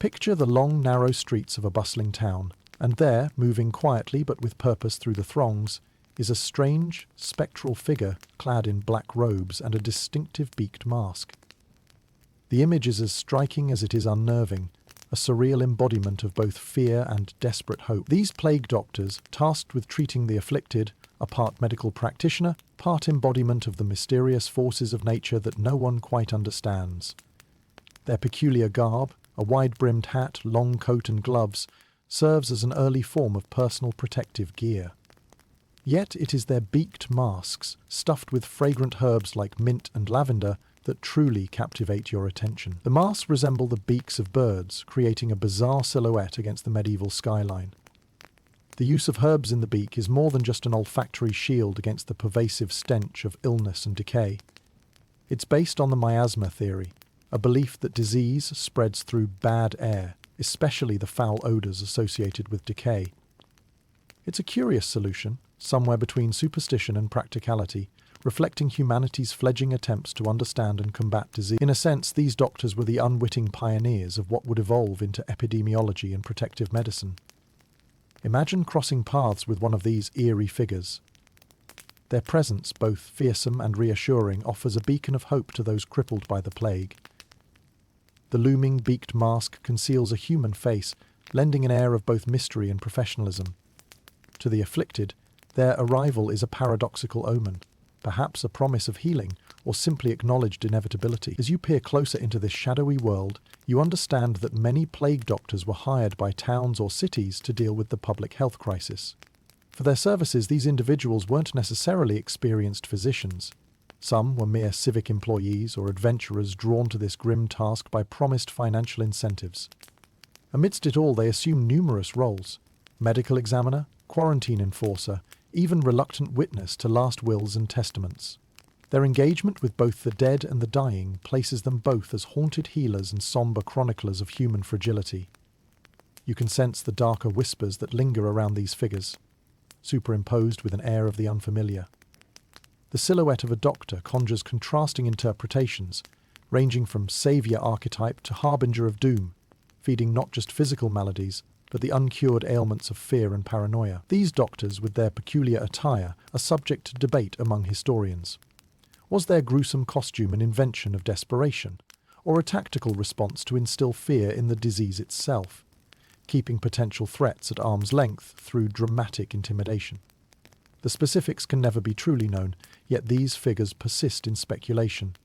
Picture the long, narrow streets of a bustling town, and there, moving quietly but with purpose through the throngs, is a strange, spectral figure clad in black robes and a distinctive beaked mask. The image is as striking as it is unnerving, a surreal embodiment of both fear and desperate hope. These plague doctors, tasked with treating the afflicted, are part medical practitioner, part embodiment of the mysterious forces of nature that no one quite understands. Their peculiar garb, a wide-brimmed hat, long coat and gloves, serves as an early form of personal protective gear. Yet it is their beaked masks, stuffed with fragrant herbs like mint and lavender, that truly captivate your attention. The masks resemble the beaks of birds, creating a bizarre silhouette against the medieval skyline. The use of herbs in the beak is more than just an olfactory shield against the pervasive stench of illness and decay. It's based on the miasma theory, a belief that disease spreads through bad air, especially the foul odours associated with decay. It's a curious solution, somewhere between superstition and practicality, reflecting humanity's fledgling attempts to understand and combat disease. In a sense, these doctors were the unwitting pioneers of what would evolve into epidemiology and protective medicine. Imagine crossing paths with one of these eerie figures. Their presence, both fearsome and reassuring, offers a beacon of hope to those crippled by the plague. The looming beaked mask conceals a human face, lending an air of both mystery and professionalism. To the afflicted, their arrival is a paradoxical omen, perhaps a promise of healing, or simply acknowledged inevitability. As you peer closer into this shadowy world, you understand that many plague doctors were hired by towns or cities to deal with the public health crisis. For their services, these individuals weren't necessarily experienced physicians. Some were mere civic employees or adventurers drawn to this grim task by promised financial incentives. Amidst it all, they assume numerous roles: medical examiner, quarantine enforcer, even reluctant witness to last wills and testaments. Their engagement with both the dead and the dying places them both as haunted healers and somber chroniclers of human fragility. You can sense the darker whispers that linger around these figures, superimposed with an air of the unfamiliar. The silhouette of a doctor conjures contrasting interpretations, ranging from saviour archetype to harbinger of doom, feeding not just physical maladies, but the uncured ailments of fear and paranoia. These doctors, with their peculiar attire, are subject to debate among historians. Was their gruesome costume an invention of desperation, or a tactical response to instill fear in the disease itself, keeping potential threats at arm's length through dramatic intimidation? The specifics can never be truly known, yet these figures persist in speculation,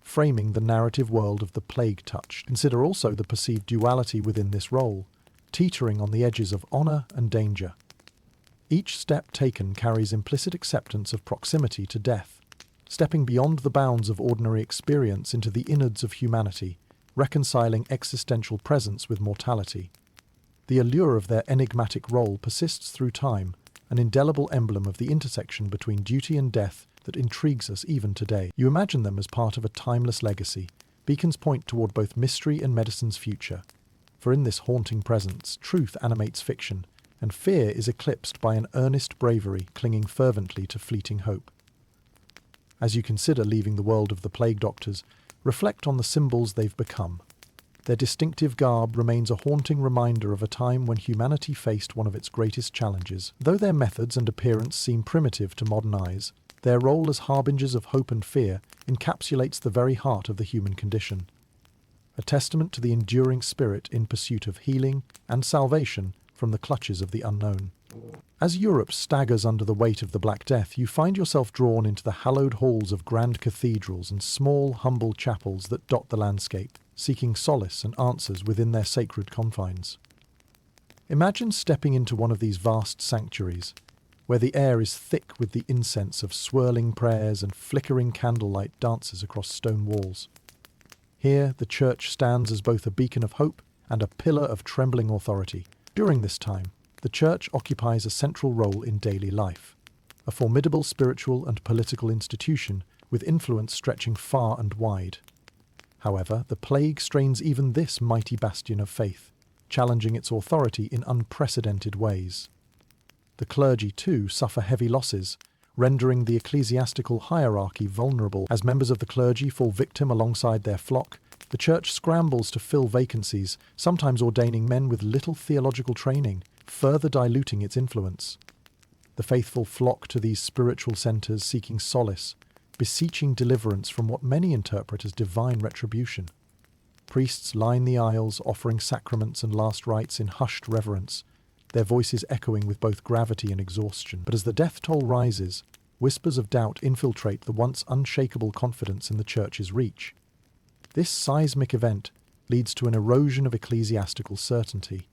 framing the narrative world of the plague touch. Consider also the perceived duality within this role, teetering on the edges of honour and danger. Each step taken carries implicit acceptance of proximity to death, stepping beyond the bounds of ordinary experience into the innards of humanity, reconciling existential presence with mortality. The allure of their enigmatic role persists through time, an indelible emblem of the intersection between duty and death that intrigues us even today. You imagine them as part of a timeless legacy, beacons point toward both mystery and medicine's future. For in this haunting presence, truth animates fiction, and fear is eclipsed by an earnest bravery clinging fervently to fleeting hope. As you consider leaving the world of the plague doctors, reflect on the symbols they've become. Their distinctive garb remains a haunting reminder of a time when humanity faced one of its greatest challenges. Though their methods and appearance seem primitive to modern eyes, their role as harbingers of hope and fear encapsulates the very heart of the human condition. A testament to the enduring spirit in pursuit of healing and salvation from the clutches of the unknown. As Europe staggers under the weight of the Black Death, you find yourself drawn into the hallowed halls of grand cathedrals and small, humble chapels that dot the landscape, seeking solace and answers within their sacred confines. Imagine stepping into one of these vast sanctuaries, where the air is thick with the incense of swirling prayers and flickering candlelight dances across stone walls. Here, the church stands as both a beacon of hope and a pillar of trembling authority. During this time, the church occupies a central role in daily life, a formidable spiritual and political institution with influence stretching far and wide. However, the plague strains even this mighty bastion of faith, challenging its authority in unprecedented ways. The clergy, too, suffer heavy losses, rendering the ecclesiastical hierarchy vulnerable as members of the clergy fall victim alongside their flock. The church scrambles to fill vacancies, sometimes ordaining men with little theological training, further diluting its influence. The faithful flock to these spiritual centres seeking solace, beseeching deliverance from what many interpret as divine retribution. Priests line the aisles, offering sacraments and last rites in hushed reverence, their voices echoing with both gravity and exhaustion. But as the death toll rises, whispers of doubt infiltrate the once unshakable confidence in the church's reach. This seismic event leads to an erosion of ecclesiastical certainty.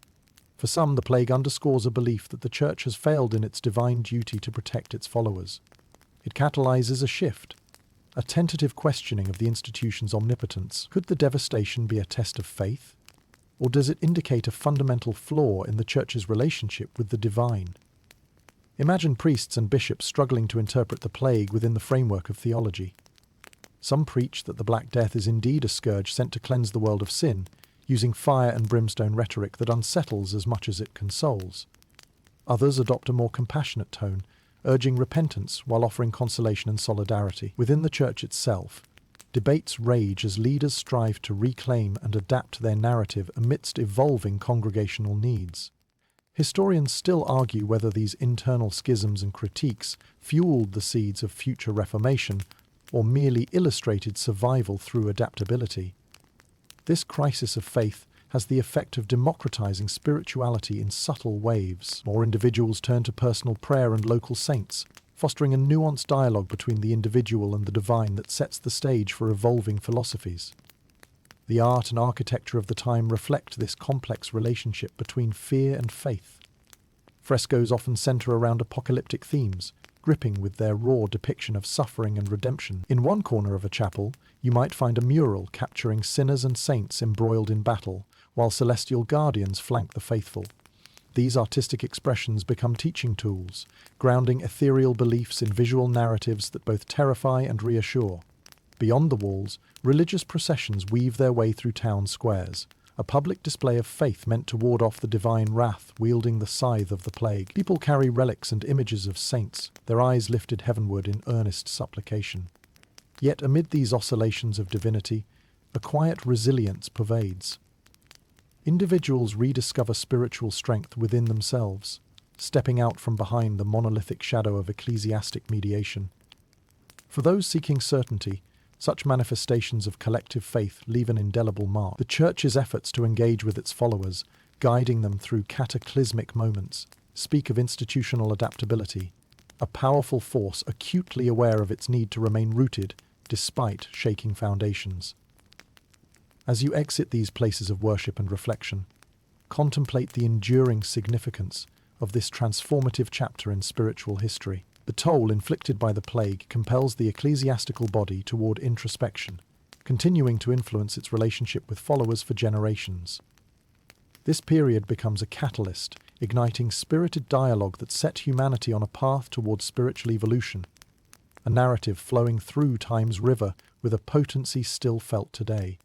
For some, the plague underscores a belief that the church has failed in its divine duty to protect its followers. It catalyzes a shift, a tentative questioning of the institution's omnipotence. Could the devastation be a test of faith? Or does it indicate a fundamental flaw in the church's relationship with the divine? Imagine priests and bishops struggling to interpret the plague within the framework of theology. Some preach that the Black Death is indeed a scourge sent to cleanse the world of sin, using fire and brimstone rhetoric that unsettles as much as it consoles. Others adopt a more compassionate tone, urging repentance while offering consolation and solidarity. Within the church itself, debates rage as leaders strive to reclaim and adapt their narrative amidst evolving congregational needs. Historians still argue whether these internal schisms and critiques fueled the seeds of future reformation or merely illustrated survival through adaptability. This crisis of faith has the effect of democratizing spirituality in subtle waves. More individuals turn to personal prayer and local saints, fostering a nuanced dialogue between the individual and the divine that sets the stage for evolving philosophies. The art and architecture of the time reflect this complex relationship between fear and faith. Frescoes often center around apocalyptic themes, gripping with their raw depiction of suffering and redemption. In one corner of a chapel, you might find a mural capturing sinners and saints embroiled in battle, while celestial guardians flank the faithful. These artistic expressions become teaching tools, grounding ethereal beliefs in visual narratives that both terrify and reassure. Beyond the walls, religious processions weave their way through town squares, a public display of faith meant to ward off the divine wrath wielding the scythe of the plague. People carry relics and images of saints, their eyes lifted heavenward in earnest supplication. Yet amid these oscillations of divinity, a quiet resilience pervades. Individuals rediscover spiritual strength within themselves, stepping out from behind the monolithic shadow of ecclesiastic mediation. For those seeking certainty, such manifestations of collective faith leave an indelible mark. The Church's efforts to engage with its followers, guiding them through cataclysmic moments, speak of institutional adaptability, a powerful force acutely aware of its need to remain rooted despite shaking foundations. As you exit these places of worship and reflection, contemplate the enduring significance of this transformative chapter in spiritual history. The toll inflicted by the plague compels the ecclesiastical body toward introspection, continuing to influence its relationship with followers for generations. This period becomes a catalyst, igniting spirited dialogue that set humanity on a path toward spiritual evolution, a narrative flowing through time's river with a potency still felt today.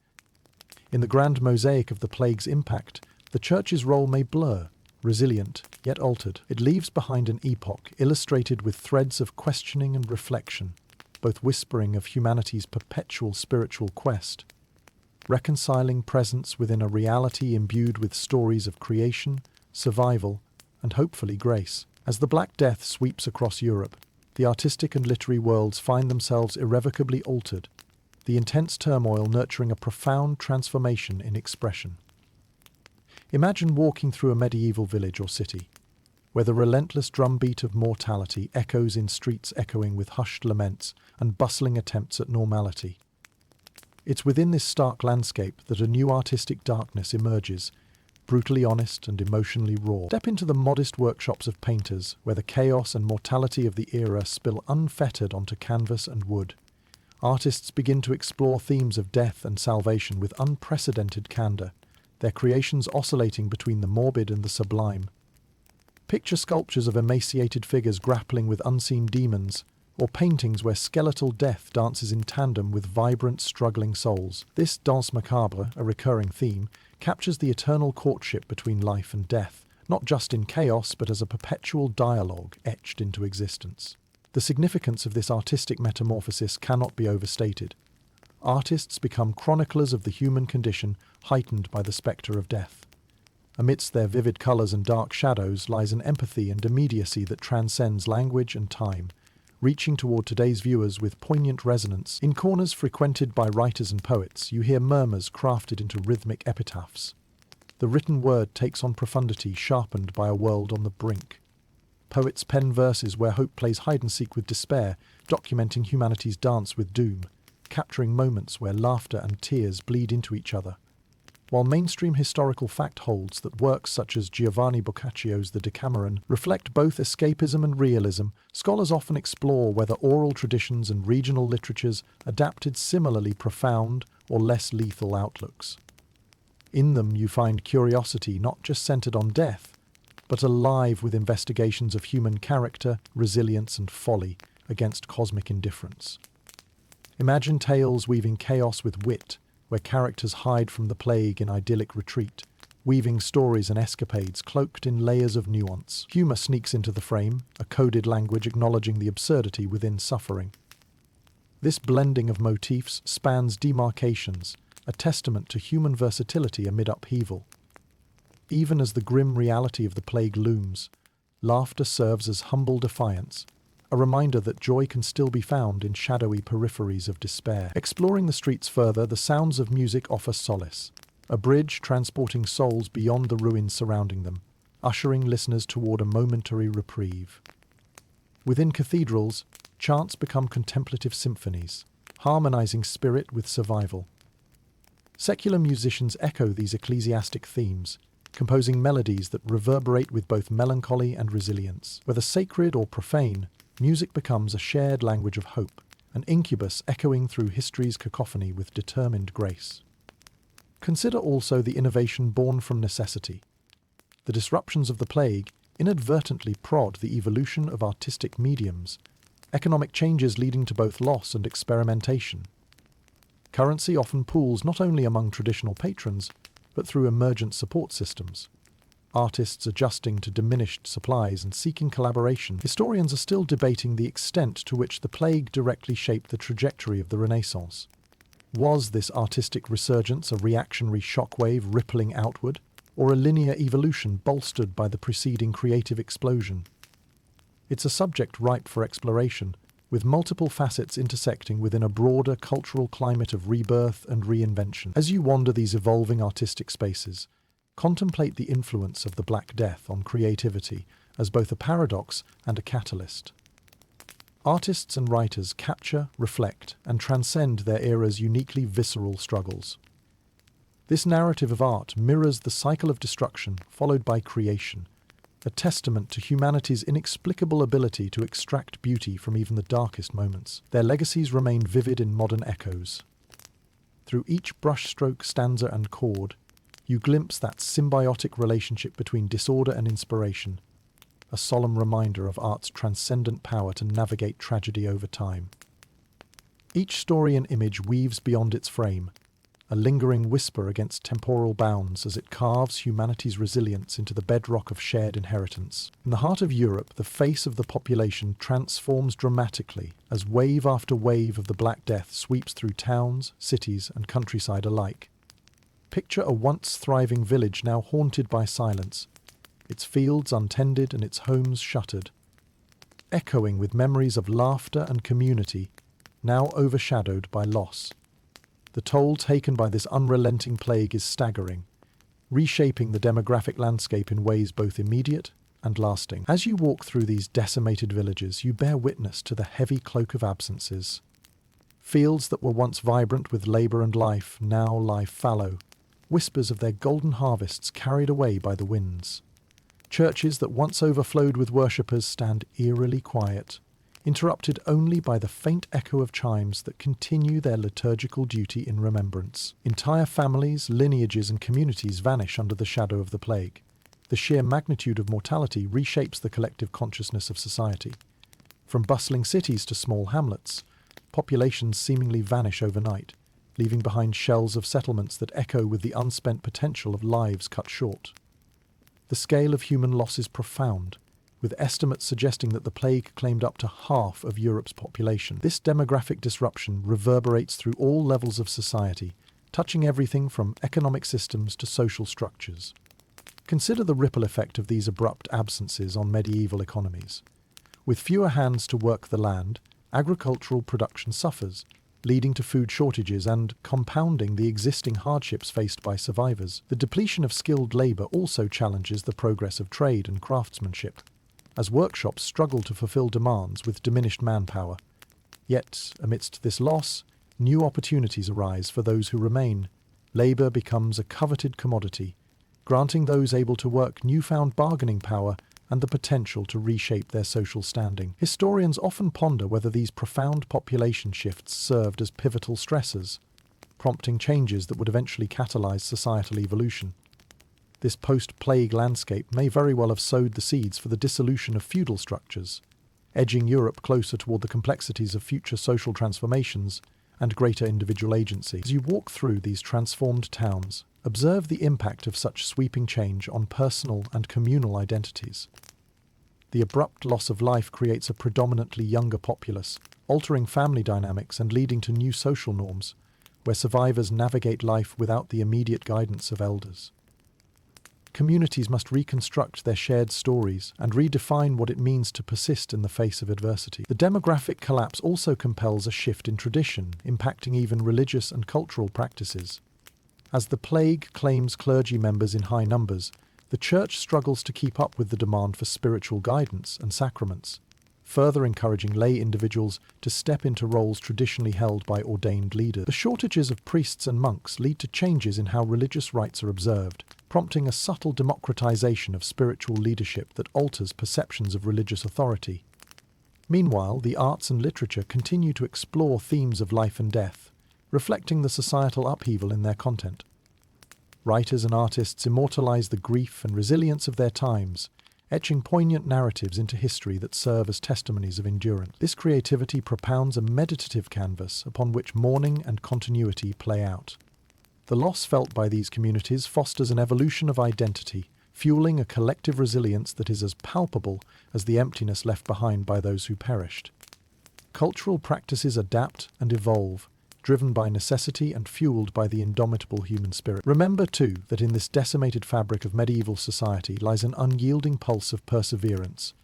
In the grand mosaic of the plague's impact, the Church's role may blur, resilient, yet altered. It leaves behind an epoch illustrated with threads of questioning and reflection, both whispering of humanity's perpetual spiritual quest, reconciling presence within a reality imbued with stories of creation, survival, and hopefully grace. As the Black Death sweeps across Europe, the artistic and literary worlds find themselves irrevocably altered, the intense turmoil nurturing a profound transformation in expression. Imagine walking through a medieval village or city, where the relentless drumbeat of mortality echoes in streets echoing with hushed laments and bustling attempts at normality. It's within this stark landscape that a new artistic darkness emerges, brutally honest and emotionally raw. Step into the modest workshops of painters, where the chaos and mortality of the era spill unfettered onto canvas and wood. Artists begin to explore themes of death and salvation with unprecedented candor, their creations oscillating between the morbid and the sublime. Picture sculptures of emaciated figures grappling with unseen demons, or paintings where skeletal death dances in tandem with vibrant, struggling souls. This danse macabre, a recurring theme, captures the eternal courtship between life and death, not just in chaos but as a perpetual dialogue etched into existence. The significance of this artistic metamorphosis cannot be overstated. artists become chroniclers of the human condition heightened by the spectre of death. Amidst their vivid colours and dark shadows lies an empathy and immediacy that transcends language and time, reaching toward today's viewers with poignant resonance. In corners frequented by writers and poets, you hear murmurs crafted into rhythmic epitaphs. The written word takes on profundity sharpened by a world on the brink. Poets pen verses where hope plays hide-and-seek with despair, documenting humanity's dance with doom, capturing moments where laughter and tears bleed into each other. While mainstream historical fact holds that works such as Giovanni Boccaccio's The Decameron reflect both escapism and realism, scholars often explore whether oral traditions and regional literatures adapted similarly profound or less lethal outlooks. In them you find curiosity not just centered on death, but alive with investigations of human character, resilience and folly against cosmic indifference. Imagine tales weaving chaos with wit, where characters hide from the plague in idyllic retreat, weaving stories and escapades cloaked in layers of nuance. Humour sneaks into the frame, a coded language acknowledging the absurdity within suffering. This blending of motifs spans demarcations, a testament to human versatility amid upheaval. Even as the grim reality of the plague looms, laughter serves as humble defiance, a reminder that joy can still be found in shadowy peripheries of despair. Exploring the streets further, the sounds of music offer solace, a bridge transporting souls beyond the ruins surrounding them, ushering listeners toward a momentary reprieve. Within cathedrals, chants become contemplative symphonies, harmonizing spirit with survival. Secular musicians echo these ecclesiastic themes, composing melodies that reverberate with both melancholy and resilience. Whether sacred or profane, music becomes a shared language of hope, an incubus echoing through history's cacophony with determined grace. Consider also the innovation born from necessity. The disruptions of the plague inadvertently prod the evolution of artistic mediums, economic changes leading to both loss and experimentation. Currency often pools not only among traditional patrons, but through emergent support systems. Artists adjusting to diminished supplies and seeking collaboration, historians are still debating the extent to which the plague directly shaped the trajectory of the Renaissance. Was this artistic resurgence a reactionary shockwave rippling outward, or a linear evolution bolstered by the preceding creative explosion? It's a subject ripe for exploration, with multiple facets intersecting within a broader cultural climate of rebirth and reinvention. As you wander these evolving artistic spaces, contemplate the influence of the Black Death on creativity as both a paradox and a catalyst. Artists and writers capture, reflect, and transcend their era's uniquely visceral struggles. This narrative of art mirrors the cycle of destruction followed by creation, a testament to humanity's inexplicable ability to extract beauty from even the darkest moments. Their legacies remain vivid in modern echoes. Through each brushstroke, stanza, and chord, you glimpse that symbiotic relationship between disorder and inspiration, a solemn reminder of art's transcendent power to navigate tragedy over time. Each story and image weaves beyond its frame, a lingering whisper against temporal bounds as it carves humanity's resilience into the bedrock of shared inheritance. In the heart of Europe, the face of the population transforms dramatically as wave after wave of the Black Death sweeps through towns, cities, and countryside alike. Picture a once thriving village now haunted by silence, its fields untended and its homes shuttered, echoing with memories of laughter and community, now overshadowed by loss. The toll taken by this unrelenting plague is staggering, reshaping the demographic landscape in ways both immediate and lasting. As you walk through these decimated villages, you bear witness to the heavy cloak of absences. Fields that were once vibrant with labour and life now lie fallow, whispers of their golden harvests carried away by the winds. Churches that once overflowed with worshippers stand eerily quiet, interrupted only by the faint echo of chimes that continue their liturgical duty in remembrance. Entire families, lineages, and communities vanish under the shadow of the plague. The sheer magnitude of mortality reshapes the collective consciousness of society. From bustling cities to small hamlets, populations seemingly vanish overnight, leaving behind shells of settlements that echo with the unspent potential of lives cut short. The scale of human loss is profound, with estimates suggesting that the plague claimed up to half of Europe's population. This demographic disruption reverberates through all levels of society, touching everything from economic systems to social structures. Consider the ripple effect of these abrupt absences on medieval economies. With fewer hands to work the land, agricultural production suffers, leading to food shortages and compounding the existing hardships faced by survivors. The depletion of skilled labour also challenges the progress of trade and craftsmanship, as workshops struggle to fulfil demands with diminished manpower. Yet, amidst this loss, new opportunities arise for those who remain. Labour becomes a coveted commodity, granting those able to work newfound bargaining power and the potential to reshape their social standing. Historians often ponder whether these profound population shifts served as pivotal stressors, prompting changes that would eventually catalyse societal evolution. This post-plague landscape may very well have sowed the seeds for the dissolution of feudal structures, edging Europe closer toward the complexities of future social transformations and greater individual agency. As you walk through these transformed towns, observe the impact of such sweeping change on personal and communal identities. The abrupt loss of life creates a predominantly younger populace, altering family dynamics and leading to new social norms, where survivors navigate life without the immediate guidance of elders. Communities must reconstruct their shared stories and redefine what it means to persist in the face of adversity. The demographic collapse also compels a shift in tradition, impacting even religious and cultural practices. As the plague claims clergy members in high numbers, the Church struggles to keep up with the demand for spiritual guidance and sacraments, further encouraging lay individuals to step into roles traditionally held by ordained leaders. The shortages of priests and monks lead to changes in how religious rites are observed, prompting a subtle democratization of spiritual leadership that alters perceptions of religious authority. Meanwhile, the arts and literature continue to explore themes of life and death, reflecting the societal upheaval in their content. Writers and artists immortalize the grief and resilience of their times, etching poignant narratives into history that serve as testimonies of endurance. This creativity propounds a meditative canvas upon which mourning and continuity play out. The loss felt by these communities fosters an evolution of identity, fueling a collective resilience that is as palpable as the emptiness left behind by those who perished. Cultural practices adapt and evolve, driven by necessity and fueled by the indomitable human spirit. Remember, too, that in this decimated fabric of medieval society lies an unyielding pulse of perseverance,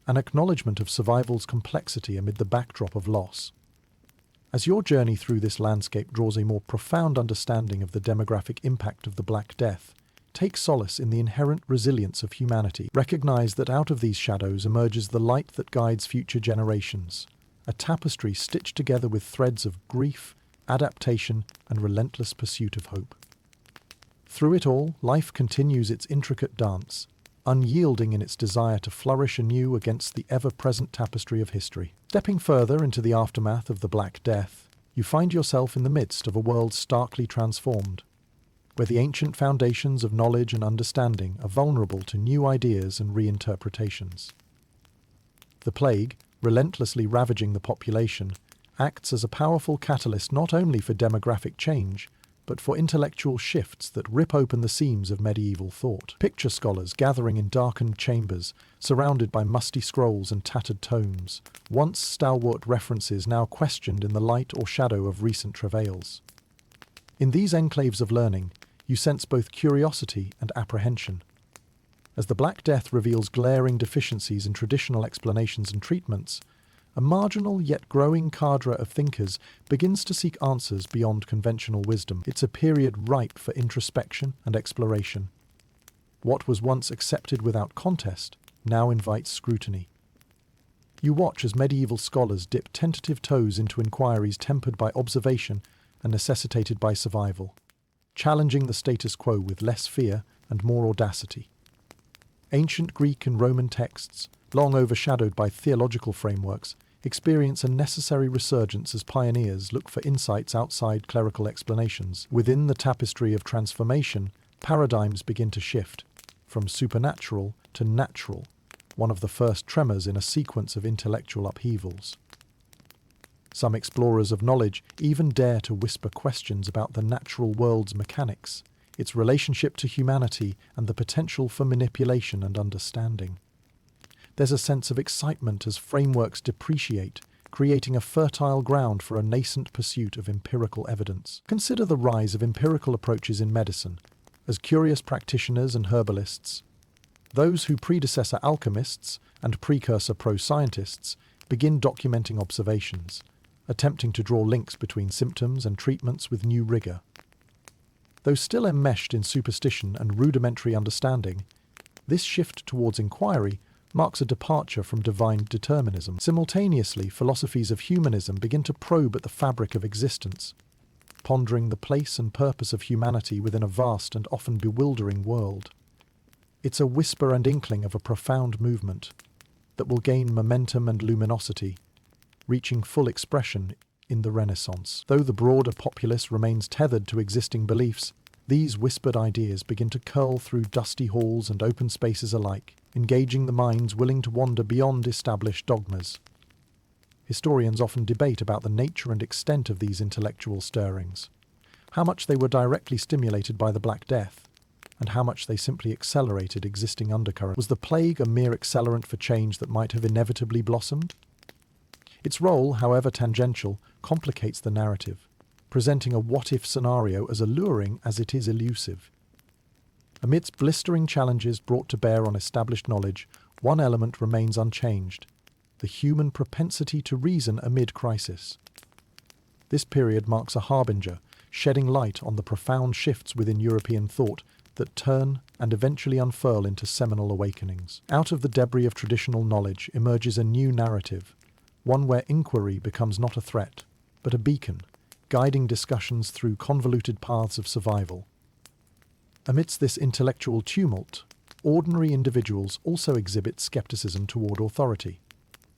an acknowledgement of survival's complexity amid the backdrop of loss. As your journey through this landscape draws a more profound understanding of the demographic impact of the Black Death, take solace in the inherent resilience of humanity. Recognize that out of these shadows emerges the light that guides future generations, a tapestry stitched together with threads of grief, adaptation, and relentless pursuit of hope. Through it all, life continues its intricate dance, unyielding in its desire to flourish anew against the ever-present tapestry of history. Stepping further into the aftermath of the Black Death, you find yourself in the midst of a world starkly transformed, where the ancient foundations of knowledge and understanding are vulnerable to new ideas and reinterpretations. The plague, relentlessly ravaging the population, acts as a powerful catalyst not only for demographic change, but for intellectual shifts that rip open the seams of medieval thought. Picture scholars gathering in darkened chambers, surrounded by musty scrolls and tattered tomes, once stalwart references now questioned in the light or shadow of recent travails. In these enclaves of learning, you sense both curiosity and apprehension. As the Black Death reveals glaring deficiencies in traditional explanations and treatments, a marginal yet growing cadre of thinkers begins to seek answers beyond conventional wisdom. It's a period ripe for introspection and exploration. What was once accepted without contest now invites scrutiny. You watch as medieval scholars dip tentative toes into inquiries tempered by observation and necessitated by survival, challenging the status quo with less fear and more audacity. Ancient Greek and Roman texts, long overshadowed by theological frameworks, experience a necessary resurgence as pioneers look for insights outside clerical explanations. Within the tapestry of transformation, paradigms begin to shift, from supernatural to natural, one of the first tremors in a sequence of intellectual upheavals. Some explorers of knowledge even dare to whisper questions about the natural world's mechanics, its relationship to humanity, and the potential for manipulation and understanding. there's a sense of excitement as frameworks depreciate, creating a fertile ground for a nascent pursuit of empirical evidence. Consider the rise of empirical approaches in medicine, as curious practitioners and herbalists, those who predecessor alchemists and precursor pro-scientists, begin documenting observations, attempting to draw links between symptoms and treatments with new rigor. Though still enmeshed in superstition and rudimentary understanding, this shift towards inquiry marks a departure from divine determinism. Simultaneously, philosophies of humanism begin to probe at the fabric of existence, pondering the place and purpose of humanity within a vast and often bewildering world. It's a whisper and inkling of a profound movement that will gain momentum and luminosity, reaching full expression in the Renaissance. Though the broader populace remains tethered to existing beliefs, these whispered ideas begin to curl through dusty halls and open spaces alike, engaging the minds willing to wander beyond established dogmas. Historians often debate about the nature and extent of these intellectual stirrings, how much they were directly stimulated by the Black Death, and how much they simply accelerated existing undercurrents. Was the plague a mere accelerant for change that might have inevitably blossomed? Its role, however tangential, complicates the narrative, presenting a what-if scenario as alluring as it is elusive. Amidst blistering challenges brought to bear on established knowledge, one element remains unchanged: the human propensity to reason amid crisis. This period marks a harbinger, shedding light on the profound shifts within European thought that turn and eventually unfurl into seminal awakenings. Out of the debris of traditional knowledge emerges a new narrative, one where inquiry becomes not a threat, but a beacon, guiding discussions through convoluted paths of survival. Amidst this intellectual tumult, ordinary individuals also exhibit skepticism toward authority.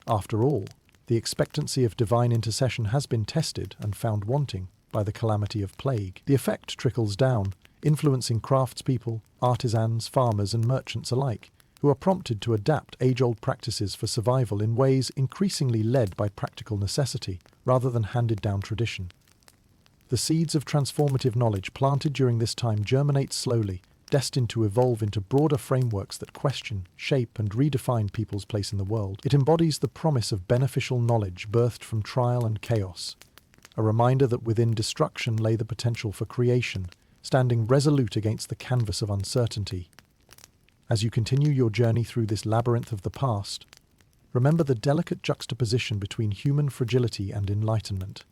After all, the expectancy of divine intercession has been tested and found wanting by the calamity of plague. The effect trickles down, influencing craftspeople, artisans, farmers, and merchants alike, who are prompted to adapt age-old practices for survival in ways increasingly led by practical necessity rather than handed-down tradition. The seeds of transformative knowledge planted during this time germinate slowly, destined to evolve into broader frameworks that question, shape, and redefine people's place in the world. It embodies the promise of beneficial knowledge birthed from trial and chaos, a reminder that within destruction lay the potential for creation, standing resolute against the canvas of uncertainty. As you continue your journey through this labyrinth of the past, remember the delicate juxtaposition between human fragility and enlightenment.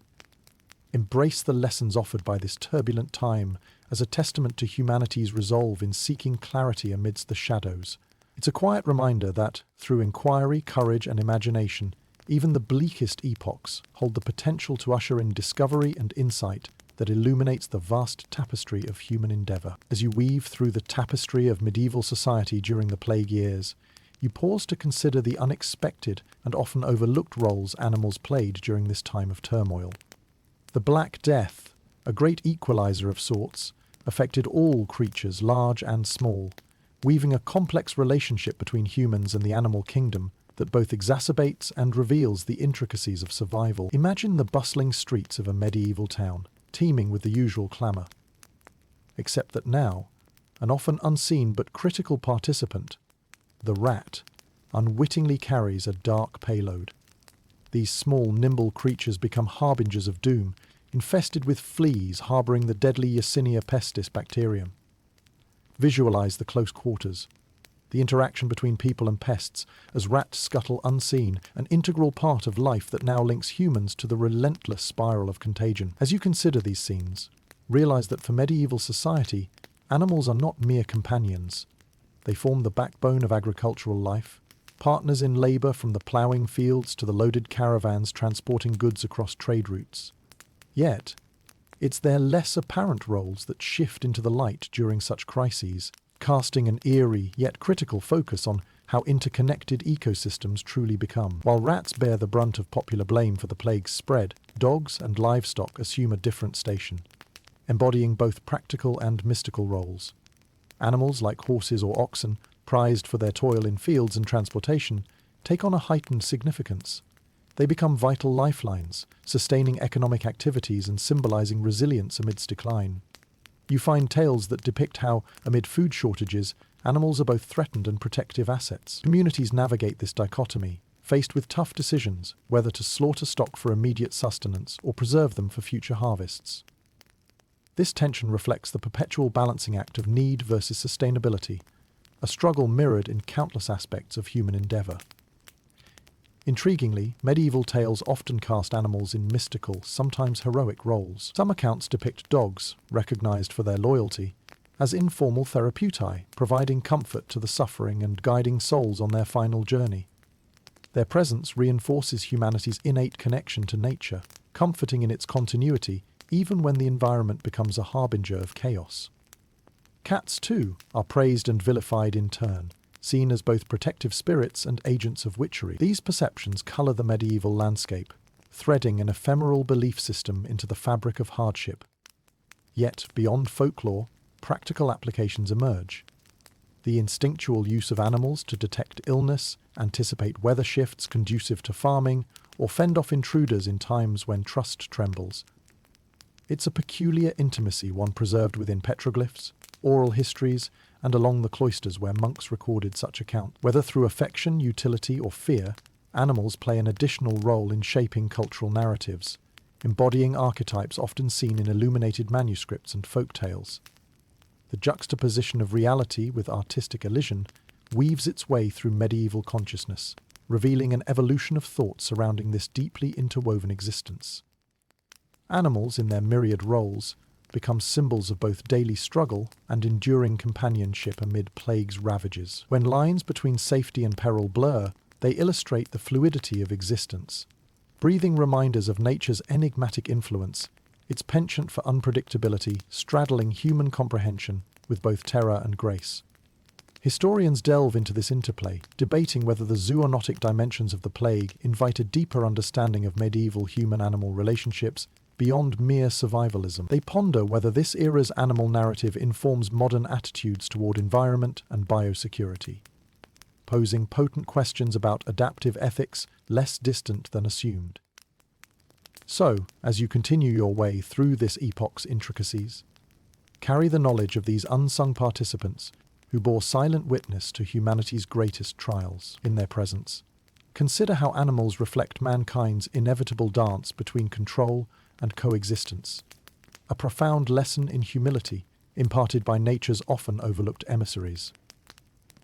Embrace the lessons offered by this turbulent time as a testament to humanity's resolve in seeking clarity amidst the shadows. It's a quiet reminder that, through inquiry, courage, and imagination, even the bleakest epochs hold the potential to usher in discovery and insight that illuminates the vast tapestry of human endeavor. As you weave through the tapestry of medieval society during the plague years, you pause to consider the unexpected and often overlooked roles animals played during this time of turmoil. The Black Death, a great equalizer of sorts, affected all creatures, large and small, weaving a complex relationship between humans and the animal kingdom that both exacerbates and reveals the intricacies of survival. Imagine the bustling streets of a medieval town, teeming with the usual clamour. Except that now, an often unseen but critical participant, the rat, unwittingly carries a dark payload. These small, nimble creatures become harbingers of doom, infested with fleas harbouring the deadly Yersinia pestis bacterium. Visualize the close quarters, the interaction between people and pests, as rats scuttle unseen, an integral part of life that now links humans to the relentless spiral of contagion. As you consider these scenes, realize that for medieval society, animals are not mere companions. They form the backbone of agricultural life, partners in labour from the ploughing fields to the loaded caravans transporting goods across trade routes. Yet, it's their less apparent roles that shift into the light during such crises, casting an eerie yet critical focus on how interconnected ecosystems truly become. While rats bear the brunt of popular blame for the plague's spread, dogs and livestock assume a different station, embodying both practical and mystical roles. Animals like horses or oxen, prized for their toil in fields and transportation, take on a heightened significance. They become vital lifelines, sustaining economic activities and symbolizing resilience amidst decline. You find tales that depict how, amid food shortages, Animals are both threatened and protective assets. Communities navigate this dichotomy, faced with tough decisions whether to slaughter stock for immediate sustenance or preserve them for future harvests. This tension reflects the perpetual balancing act of need versus sustainability, a struggle mirrored in countless aspects of human endeavour. Intriguingly, medieval tales often cast animals in mystical, sometimes heroic roles. Some accounts depict dogs, recognised for their loyalty, as informal therapeutae, providing comfort to the suffering and guiding souls on their final journey. Their presence reinforces humanity's innate connection to nature, comforting in its continuity even when the environment becomes a harbinger of chaos. Cats, too, are praised and vilified in turn, seen as both protective spirits and agents of witchery. These perceptions colour the medieval landscape, threading an ephemeral belief system into the fabric of hardship. Yet, beyond folklore, practical applications emerge. The instinctual use of animals to detect illness, anticipate weather shifts conducive to farming, or fend off intruders in times when trust trembles. It's a peculiar intimacy, one preserved within petroglyphs, oral histories, and along the cloisters where monks recorded such accounts. Whether through affection, utility, or fear, animals play an additional role in shaping cultural narratives, embodying archetypes often seen in illuminated manuscripts and folk tales. The juxtaposition of reality with artistic elision weaves its way through medieval consciousness, revealing an evolution of thought surrounding this deeply interwoven existence. Animals, in their myriad roles, become symbols of both daily struggle and enduring companionship amid plague's ravages. When lines between safety and peril blur, they illustrate the fluidity of existence, breathing reminders of nature's enigmatic influence, its penchant for unpredictability straddling human comprehension with both terror and grace. Historians delve into this interplay, debating whether the zoonotic dimensions of the plague invite a deeper understanding of medieval human-animal relationships beyond mere survivalism. They ponder whether this era's animal narrative informs modern attitudes toward environment and biosecurity, posing potent questions about adaptive ethics less distant than assumed. So, as you continue your way through this epoch's intricacies, carry the knowledge of these unsung participants who bore silent witness to humanity's greatest trials. In their presence, consider how animals reflect mankind's inevitable dance between control and coexistence, a profound lesson in humility imparted by nature's often overlooked emissaries.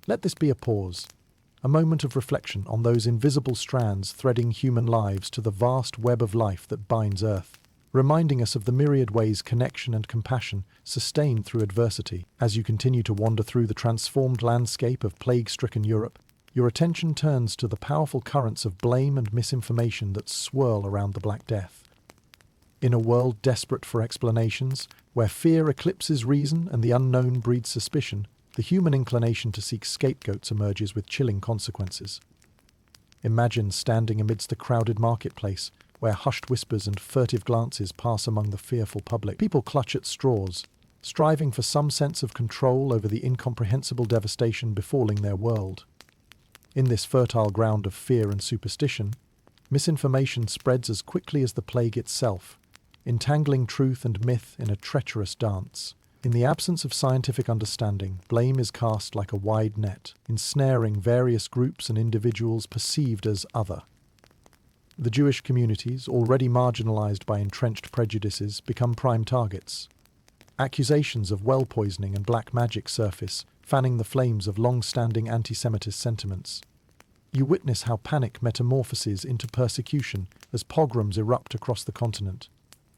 Let this be a pause, a moment of reflection on those invisible strands threading human lives to the vast web of life that binds Earth, reminding us of the myriad ways connection and compassion sustain through adversity. As you continue to wander through the transformed landscape of plague-stricken Europe, your attention turns to the powerful currents of blame and misinformation that swirl around the Black Death. In a world desperate for explanations, where fear eclipses reason and the unknown breeds suspicion, the human inclination to seek scapegoats emerges with chilling consequences. Imagine standing amidst the crowded marketplace, where hushed whispers and furtive glances pass among the fearful public. People clutch at straws, striving for some sense of control over the incomprehensible devastation befalling their world. In this fertile ground of fear and superstition, misinformation spreads as quickly as the plague itself, entangling truth and myth in a treacherous dance. In the absence of scientific understanding, blame is cast like a wide net, ensnaring various groups and individuals perceived as other. The Jewish communities, already marginalized by entrenched prejudices, become prime targets. Accusations of well poisoning and black magic surface, fanning the flames of long-standing anti-Semitist sentiments. You witness how panic metamorphoses into persecution as pogroms erupt across the continent,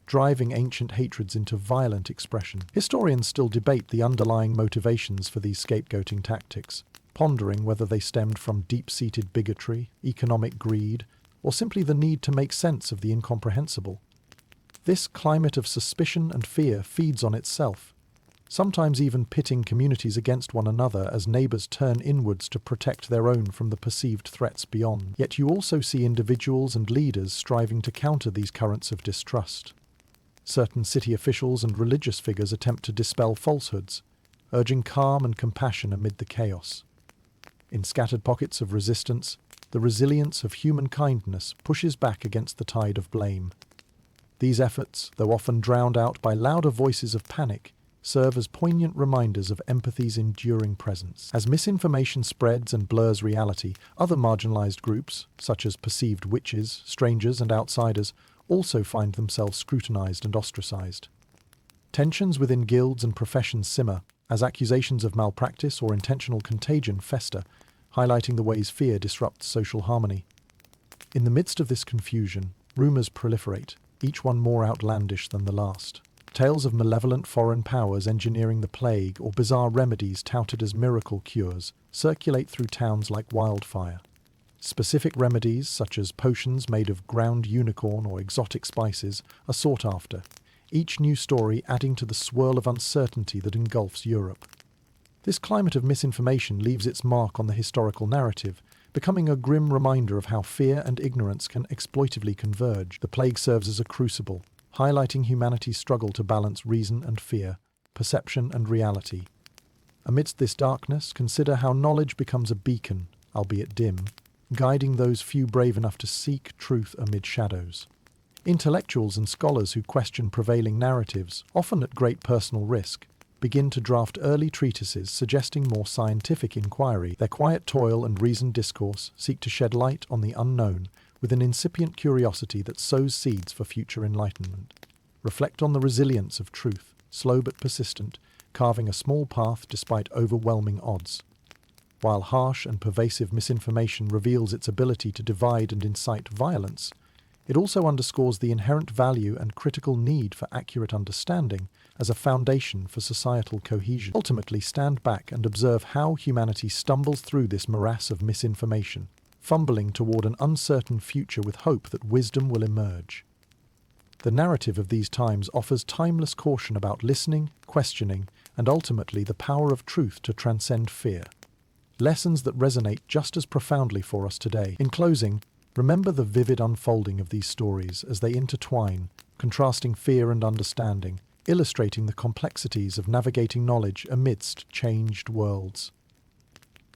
driving ancient hatreds into violent expression. Historians still debate the underlying motivations for these scapegoating tactics, pondering whether they stemmed from deep-seated bigotry, economic greed, or simply the need to make sense of the incomprehensible. This climate of suspicion and fear feeds on itself, sometimes even pitting communities against one another as neighbours turn inwards to protect their own from the perceived threats beyond. Yet you also see individuals and leaders striving to counter these currents of distrust. Certain city officials and religious figures attempt to dispel falsehoods, urging calm and compassion amid the chaos. In scattered pockets of resistance, the resilience of human kindness pushes back against the tide of blame. These efforts, though often drowned out by louder voices of panic, serve as poignant reminders of empathy's enduring presence. As misinformation spreads and blurs reality, other marginalized groups, such as perceived witches, strangers, and outsiders, also find themselves scrutinized and ostracized. Tensions within guilds and professions simmer, as accusations of malpractice or intentional contagion fester, highlighting the ways fear disrupts social harmony. In the midst of this confusion, rumors proliferate, each one more outlandish than the last. Tales of malevolent foreign powers engineering the plague or bizarre remedies touted as miracle cures circulate through towns like wildfire. Specific remedies, such as potions made of ground unicorn or exotic spices, are sought after, each new story adding to the swirl of uncertainty that engulfs Europe. This climate of misinformation leaves its mark on the historical narrative, becoming a grim reminder of how fear and ignorance can exploitively converge. The plague serves as a crucible, highlighting humanity's struggle to balance reason and fear, perception and reality. Amidst this darkness, consider how knowledge becomes a beacon, albeit dim, guiding those few brave enough to seek truth amid shadows. Intellectuals and scholars who question prevailing narratives, often at great personal risk, begin to draft early treatises suggesting more scientific inquiry. Their quiet toil and reasoned discourse seek to shed light on the unknown with an incipient curiosity that sows seeds for future enlightenment. Reflect on the resilience of truth, slow but persistent, carving a small path despite overwhelming odds. While harsh and pervasive misinformation reveals its ability to divide and incite violence, it also underscores the inherent value and critical need for accurate understanding as a foundation for societal cohesion. Ultimately, stand back and observe how humanity stumbles through this morass of misinformation, fumbling toward an uncertain future with hope that wisdom will emerge. The narrative of these times offers timeless caution about listening, questioning, and ultimately the power of truth to transcend fear. Lessons that resonate just as profoundly for us today. In closing, remember the vivid unfolding of these stories as they intertwine, contrasting fear and understanding, illustrating the complexities of navigating knowledge amidst changed worlds.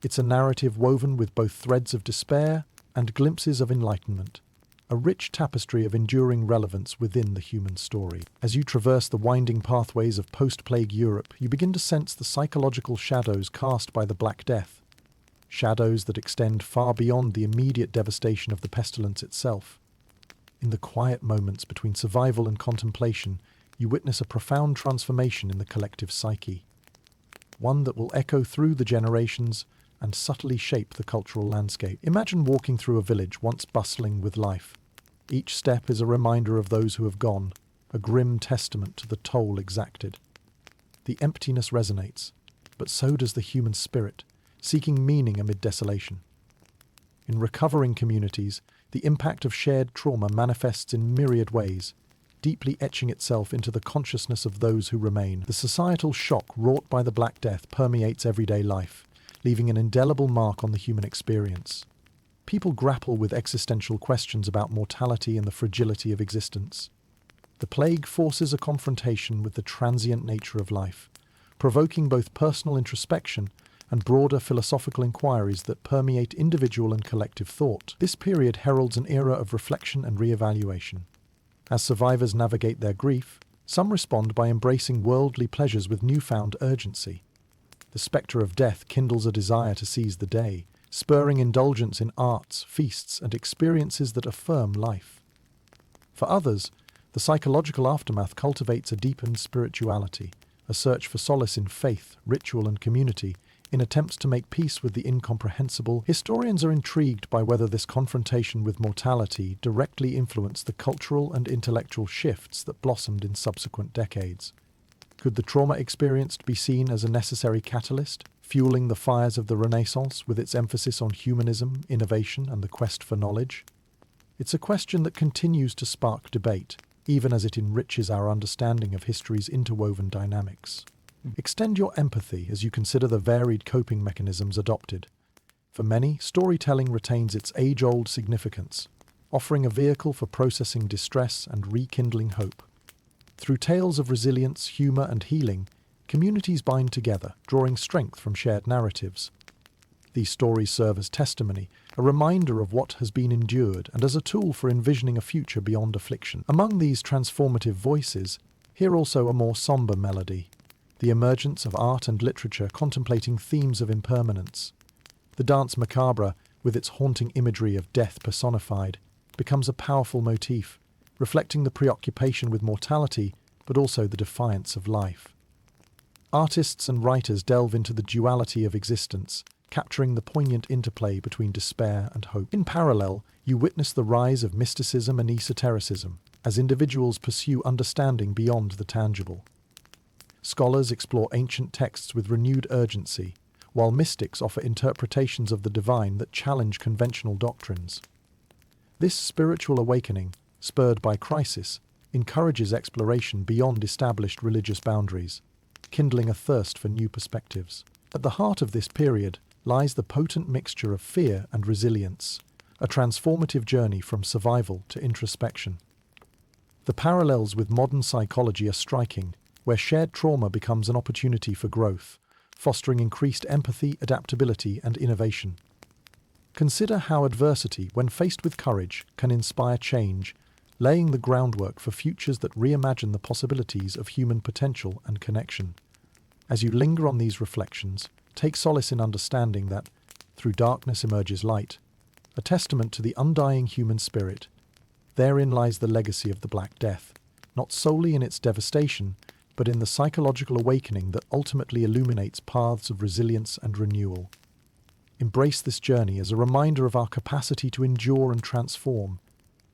It's a narrative woven with both threads of despair and glimpses of enlightenment, a rich tapestry of enduring relevance within the human story. As you traverse the winding pathways of post-plague Europe, you begin to sense the psychological shadows cast by the Black Death, shadows that extend far beyond the immediate devastation of the pestilence itself. In the quiet moments between survival and contemplation, you witness a profound transformation in the collective psyche, one that will echo through the generations and subtly shape the cultural landscape. Imagine walking through a village once bustling with life. Each step is a reminder of those who have gone, a grim testament to the toll exacted. The emptiness resonates, but so does the human spirit, seeking meaning amid desolation. In recovering communities, the impact of shared trauma manifests in myriad ways, deeply etching itself into the consciousness of those who remain. The societal shock wrought by the Black Death permeates everyday life, leaving an indelible mark on the human experience. People grapple with existential questions about mortality and the fragility of existence. The plague forces a confrontation with the transient nature of life, provoking both personal introspection and broader philosophical inquiries that permeate individual and collective thought. This period heralds an era of reflection and re-evaluation. As survivors navigate their grief, some respond by embracing worldly pleasures with newfound urgency. The spectre of death kindles a desire to seize the day, spurring indulgence in arts, feasts, and experiences that affirm life. For others, the psychological aftermath cultivates a deepened spirituality, a search for solace in faith, ritual, and community, in attempts to make peace with the incomprehensible. Historians are intrigued by whether this confrontation with mortality directly influenced the cultural and intellectual shifts that blossomed in subsequent decades. Could the trauma experienced be seen as a necessary catalyst, fueling the fires of the Renaissance with its emphasis on humanism, innovation, and the quest for knowledge? It's a question that continues to spark debate, even as it enriches our understanding of history's interwoven dynamics. Extend your empathy as you consider the varied coping mechanisms adopted. For many, storytelling retains its age-old significance, offering a vehicle for processing distress and rekindling hope. Through tales of resilience, humor, and healing, communities bind together, drawing strength from shared narratives. These stories serve as testimony, a reminder of what has been endured, and as a tool for envisioning a future beyond affliction. Among these transformative voices, hear also a more somber melody, the emergence of art and literature contemplating themes of impermanence. The dance macabre, with its haunting imagery of death personified, becomes a powerful motif, reflecting the preoccupation with mortality, but also the defiance of life. Artists and writers delve into the duality of existence, capturing the poignant interplay between despair and hope. In parallel, you witness the rise of mysticism and esotericism, as individuals pursue understanding beyond the tangible. Scholars explore ancient texts with renewed urgency, while mystics offer interpretations of the divine that challenge conventional doctrines. This spiritual awakening, spurred by crisis, encourages exploration beyond established religious boundaries, kindling a thirst for new perspectives. At the heart of this period lies the potent mixture of fear and resilience, a transformative journey from survival to introspection. The parallels with modern psychology are striking, where shared trauma becomes an opportunity for growth, fostering increased empathy, adaptability, and innovation. Consider how adversity, when faced with courage, can inspire change, laying the groundwork for futures that reimagine the possibilities of human potential and connection. As you linger on these reflections, take solace in understanding that, through darkness emerges light, a testament to the undying human spirit. Therein lies the legacy of the Black Death, not solely in its devastation, but in the psychological awakening that ultimately illuminates paths of resilience and renewal. Embrace this journey as a reminder of our capacity to endure and transform,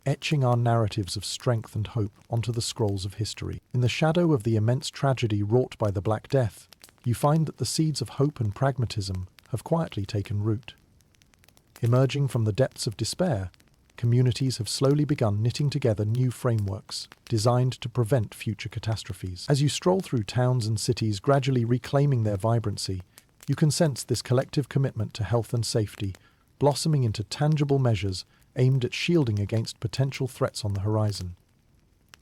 etching our narratives of strength and hope onto the scrolls of history. In the shadow of the immense tragedy wrought by the Black Death, you find that the seeds of hope and pragmatism have quietly taken root. Emerging from the depths of despair, communities have slowly begun knitting together new frameworks designed to prevent future catastrophes. As you stroll through towns and cities gradually reclaiming their vibrancy, you can sense this collective commitment to health and safety, blossoming into tangible measures aimed at shielding against potential threats on the horizon.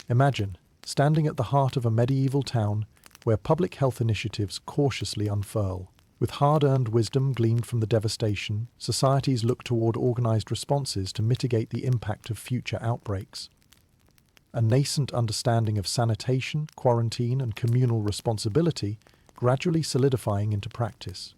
Imagine standing at the heart of a medieval town where public health initiatives cautiously unfurl. With hard-earned wisdom gleaned from the devastation, societies look toward organized responses to mitigate the impact of future outbreaks. A nascent understanding of sanitation, quarantine, and communal responsibility gradually solidifying into practice.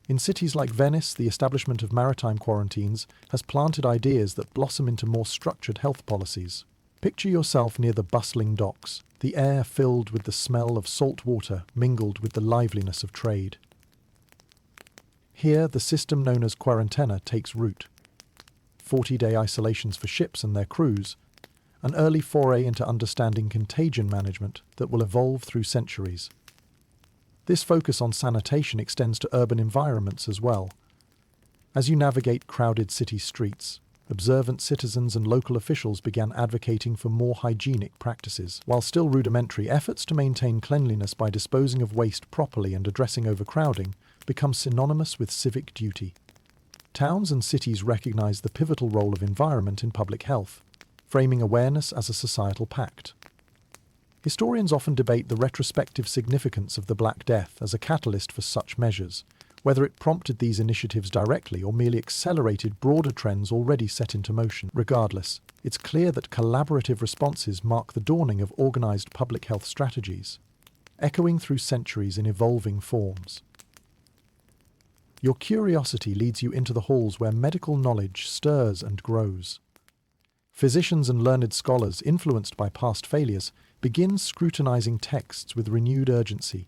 In cities like Venice, the establishment of maritime quarantines has planted ideas that blossom into more structured health policies. Picture yourself near the bustling docks, the air filled with the smell of salt water mingled with the liveliness of trade. Here, the system known as quarantena takes root. 40-day isolations for ships and their crews, an early foray into understanding contagion management that will evolve through centuries. This focus on sanitation extends to urban environments as well. As you navigate crowded city streets, observant citizens and local officials began advocating for more hygienic practices. While still rudimentary, efforts to maintain cleanliness by disposing of waste properly and addressing overcrowding become synonymous with civic duty. Towns and cities recognize the pivotal role of environment in public health, framing awareness as a societal pact. Historians often debate the retrospective significance of the Black Death as a catalyst for such measures, whether it prompted these initiatives directly or merely accelerated broader trends already set into motion. Regardless, it's clear that collaborative responses mark the dawning of organized public health strategies, echoing through centuries in evolving forms. Your curiosity leads you into the halls where medical knowledge stirs and grows. Physicians and learned scholars, influenced by past failures, begin scrutinizing texts with renewed urgency,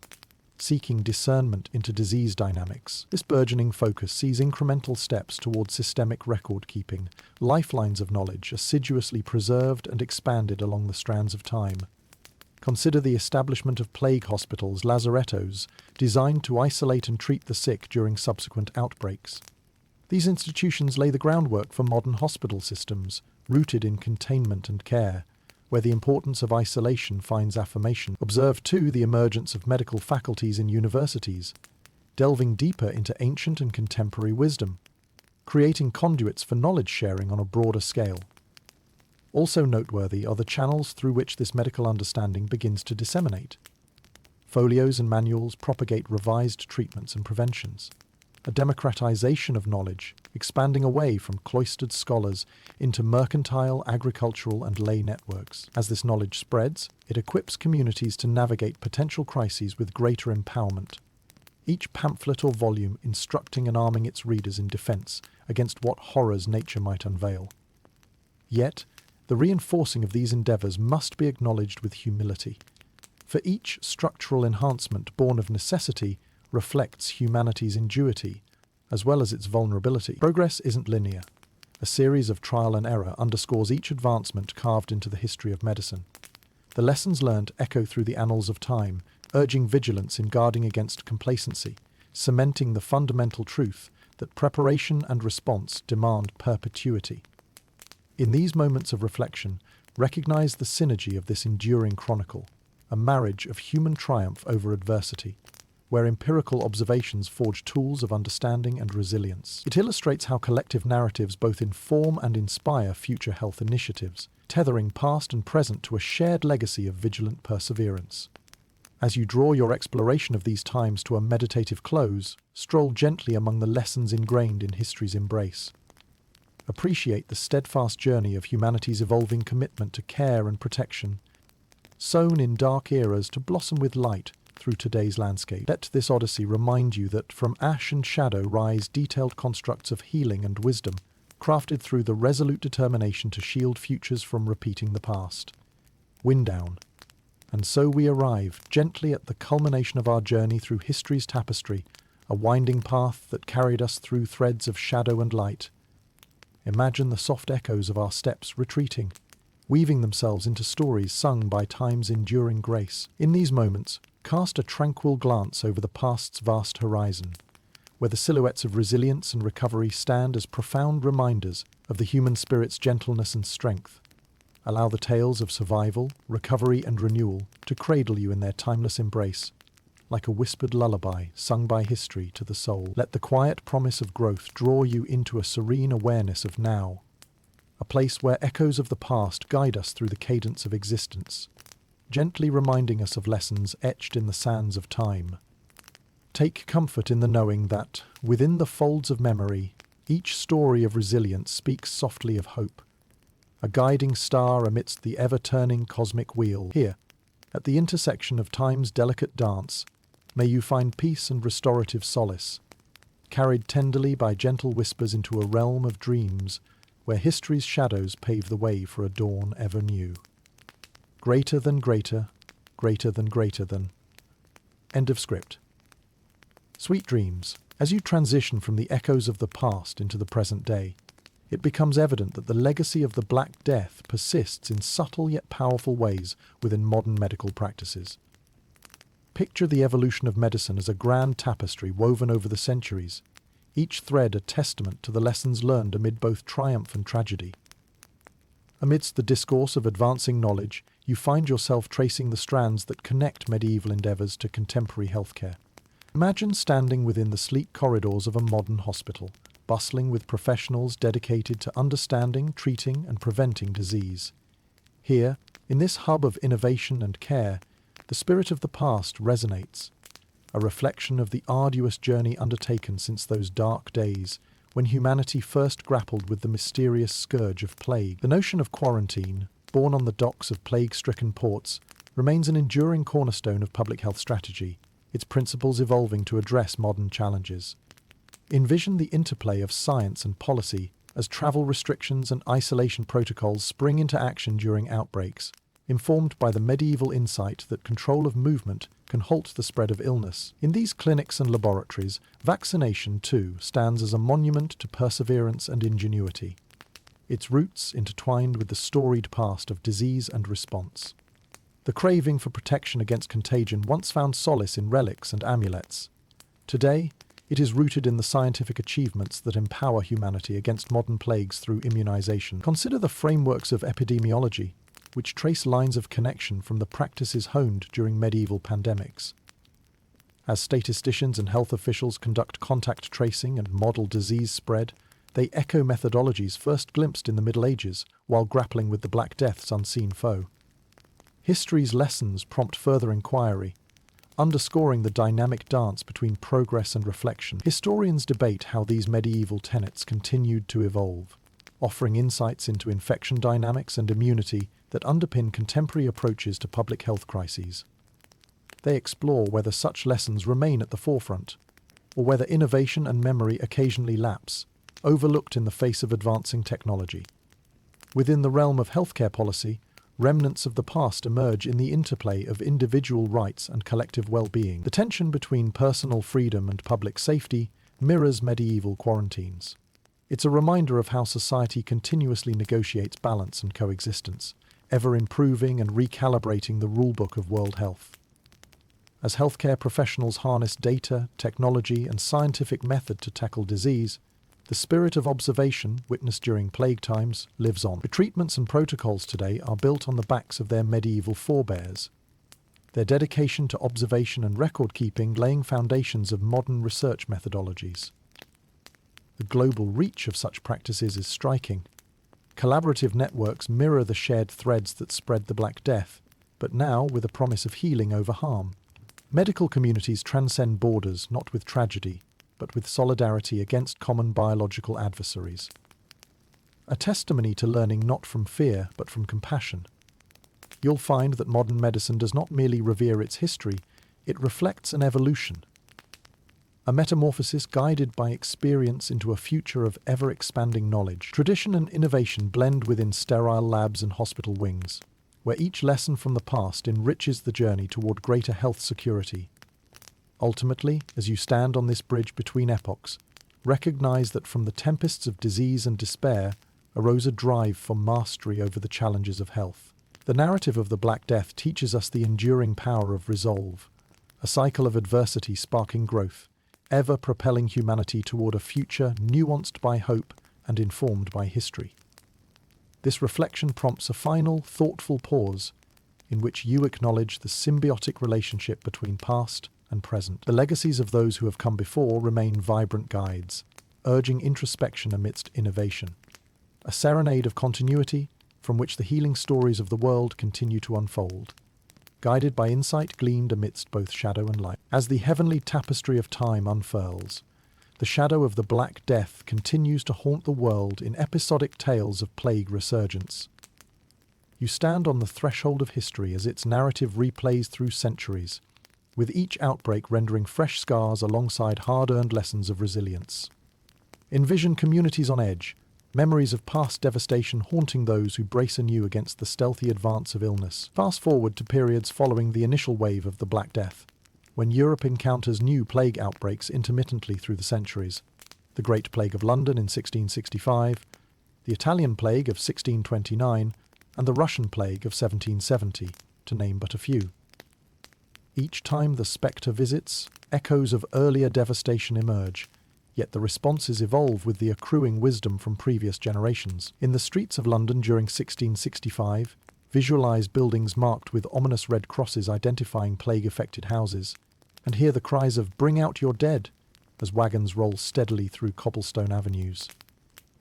seeking discernment into disease dynamics. This burgeoning focus sees incremental steps towards systemic record-keeping, lifelines of knowledge assiduously preserved and expanded along the strands of time. Consider the establishment of plague hospitals, lazarettos, designed to isolate and treat the sick during subsequent outbreaks. These institutions lay the groundwork for modern hospital systems, rooted in containment and care, where the importance of isolation finds affirmation. Observe, too, the emergence of medical faculties in universities, delving deeper into ancient and contemporary wisdom, creating conduits for knowledge sharing on a broader scale. Also noteworthy are the channels through which this medical understanding begins to disseminate. Folios and manuals propagate revised treatments and preventions, a democratization of knowledge expanding away from cloistered scholars into mercantile, agricultural, and lay networks. As this knowledge spreads, it equips communities to navigate potential crises with greater empowerment. Each pamphlet or volume instructing and arming its readers in defense against what horrors nature might unveil. Yet, the reinforcing of these endeavors must be acknowledged with humility, for each structural enhancement born of necessity reflects humanity's ingenuity, as well as its vulnerability. Progress isn't linear. A series of trial and error underscores each advancement carved into the history of medicine. The lessons learned echo through the annals of time, urging vigilance in guarding against complacency, cementing the fundamental truth that preparation and response demand perpetuity. In these moments of reflection, recognize the synergy of this enduring chronicle, a marriage of human triumph over adversity, where empirical observations forge tools of understanding and resilience. It illustrates how collective narratives both inform and inspire future health initiatives, tethering past and present to a shared legacy of vigilant perseverance. As you draw your exploration of these times to a meditative close, stroll gently among the lessons ingrained in history's embrace. Appreciate the steadfast journey of humanity's evolving commitment to care and protection, sown in dark eras to blossom with light through today's landscape. Let this odyssey remind you that from ash and shadow rise detailed constructs of healing and wisdom, crafted through the resolute determination to shield futures from repeating the past. Wind down. And so we arrive gently at the culmination of our journey through history's tapestry, a winding path that carried us through threads of shadow and light. Imagine the soft echoes of our steps retreating, weaving themselves into stories sung by time's enduring grace. In these moments, cast a tranquil glance over the past's vast horizon, where the silhouettes of resilience and recovery stand as profound reminders of the human spirit's gentleness and strength. Allow the tales of survival, recovery, and renewal to cradle you in their timeless embrace, like a whispered lullaby sung by history to the soul. Let the quiet promise of growth draw you into a serene awareness of now, a place where echoes of the past guide us through the cadence of existence, gently reminding us of lessons etched in the sands of time. Take comfort in the knowing that, within the folds of memory, each story of resilience speaks softly of hope, a guiding star amidst the ever-turning cosmic wheel. Here, at the intersection of time's delicate dance, may you find peace and restorative solace, carried tenderly by gentle whispers into a realm of dreams where history's shadows pave the way for a dawn ever new. Greater than greater, greater than greater than. End of script. Sweet dreams. As you transition from the echoes of the past into the present day, it becomes evident that the legacy of the Black Death persists in subtle yet powerful ways within modern medical practices. Picture the evolution of medicine as a grand tapestry woven over the centuries, each thread a testament to the lessons learned amid both triumph and tragedy. Amidst the discourse of advancing knowledge, you find yourself tracing the strands that connect medieval endeavors to contemporary healthcare. Imagine standing within the sleek corridors of a modern hospital, bustling with professionals dedicated to understanding, treating, and preventing disease. Here, in this hub of innovation and care, the spirit of the past resonates, a reflection of the arduous journey undertaken since those dark days when humanity first grappled with the mysterious scourge of plague. The notion of quarantine, born on the docks of plague-stricken ports, remains an enduring cornerstone of public health strategy, its principles evolving to address modern challenges. Envision the interplay of science and policy as travel restrictions and isolation protocols spring into action during outbreaks, informed by the medieval insight that control of movement can halt the spread of illness. In these clinics and laboratories, vaccination, too, stands as a monument to perseverance and ingenuity, its roots intertwined with the storied past of disease and response. The craving for protection against contagion once found solace in relics and amulets. Today, it is rooted in the scientific achievements that empower humanity against modern plagues through immunization. Consider the frameworks of epidemiology, which trace lines of connection from the practices honed during medieval pandemics. As statisticians and health officials conduct contact tracing and model disease spread, they echo methodologies first glimpsed in the Middle Ages while grappling with the Black Death's unseen foe. History's lessons prompt further inquiry, underscoring the dynamic dance between progress and reflection. Historians debate how these medieval tenets continued to evolve, offering insights into infection dynamics and immunity that underpin contemporary approaches to public health crises. They explore whether such lessons remain at the forefront, or whether innovation and memory occasionally lapse, overlooked in the face of advancing technology. Within the realm of healthcare policy, remnants of the past emerge in the interplay of individual rights and collective well-being. The tension between personal freedom and public safety mirrors medieval quarantines. It's a reminder of how society continuously negotiates balance and coexistence, ever improving and recalibrating the rulebook of world health. As healthcare professionals harness data, technology, and scientific method to tackle disease, the spirit of observation, witnessed during plague times, lives on. The treatments and protocols today are built on the backs of their medieval forebears, their dedication to observation and record-keeping laying foundations of modern research methodologies. The global reach of such practices is striking. Collaborative networks mirror the shared threads that spread the Black Death, but now with a promise of healing over harm. Medical communities transcend borders not with tragedy, but with solidarity against common biological adversaries. A testimony to learning not from fear, but from compassion. You'll find that modern medicine does not merely revere its history, it reflects an evolution. A metamorphosis guided by experience into a future of ever-expanding knowledge. Tradition and innovation blend within sterile labs and hospital wings, where each lesson from the past enriches the journey toward greater health security. Ultimately, as you stand on this bridge between epochs, recognize that from the tempests of disease and despair arose a drive for mastery over the challenges of health. The narrative of the Black Death teaches us the enduring power of resolve, a cycle of adversity sparking growth, ever propelling humanity toward a future nuanced by hope and informed by history. This reflection prompts a final, thoughtful pause in which you acknowledge the symbiotic relationship between past and present. The legacies of those who have come before remain vibrant guides, urging introspection amidst innovation. A serenade of continuity from which the healing stories of the world continue to unfold, guided by insight gleaned amidst both shadow and light. As the heavenly tapestry of time unfurls, the shadow of the Black Death continues to haunt the world in episodic tales of plague resurgence. You stand on the threshold of history as its narrative replays through centuries, with each outbreak rendering fresh scars alongside hard-earned lessons of resilience. Envision communities on edge, memories of past devastation haunting those who brace anew against the stealthy advance of illness. Fast forward to periods following the initial wave of the Black Death, when Europe encounters new plague outbreaks intermittently through the centuries. The Great Plague of London in 1665, the Italian Plague of 1629, and the Russian Plague of 1770, to name but a few. Each time the spectre visits, echoes of earlier devastation emerge, yet the responses evolve with the accruing wisdom from previous generations. In the streets of London during 1665, visualize buildings marked with ominous red crosses identifying plague-affected houses, and hear the cries of "Bring out your dead" as wagons roll steadily through cobblestone avenues.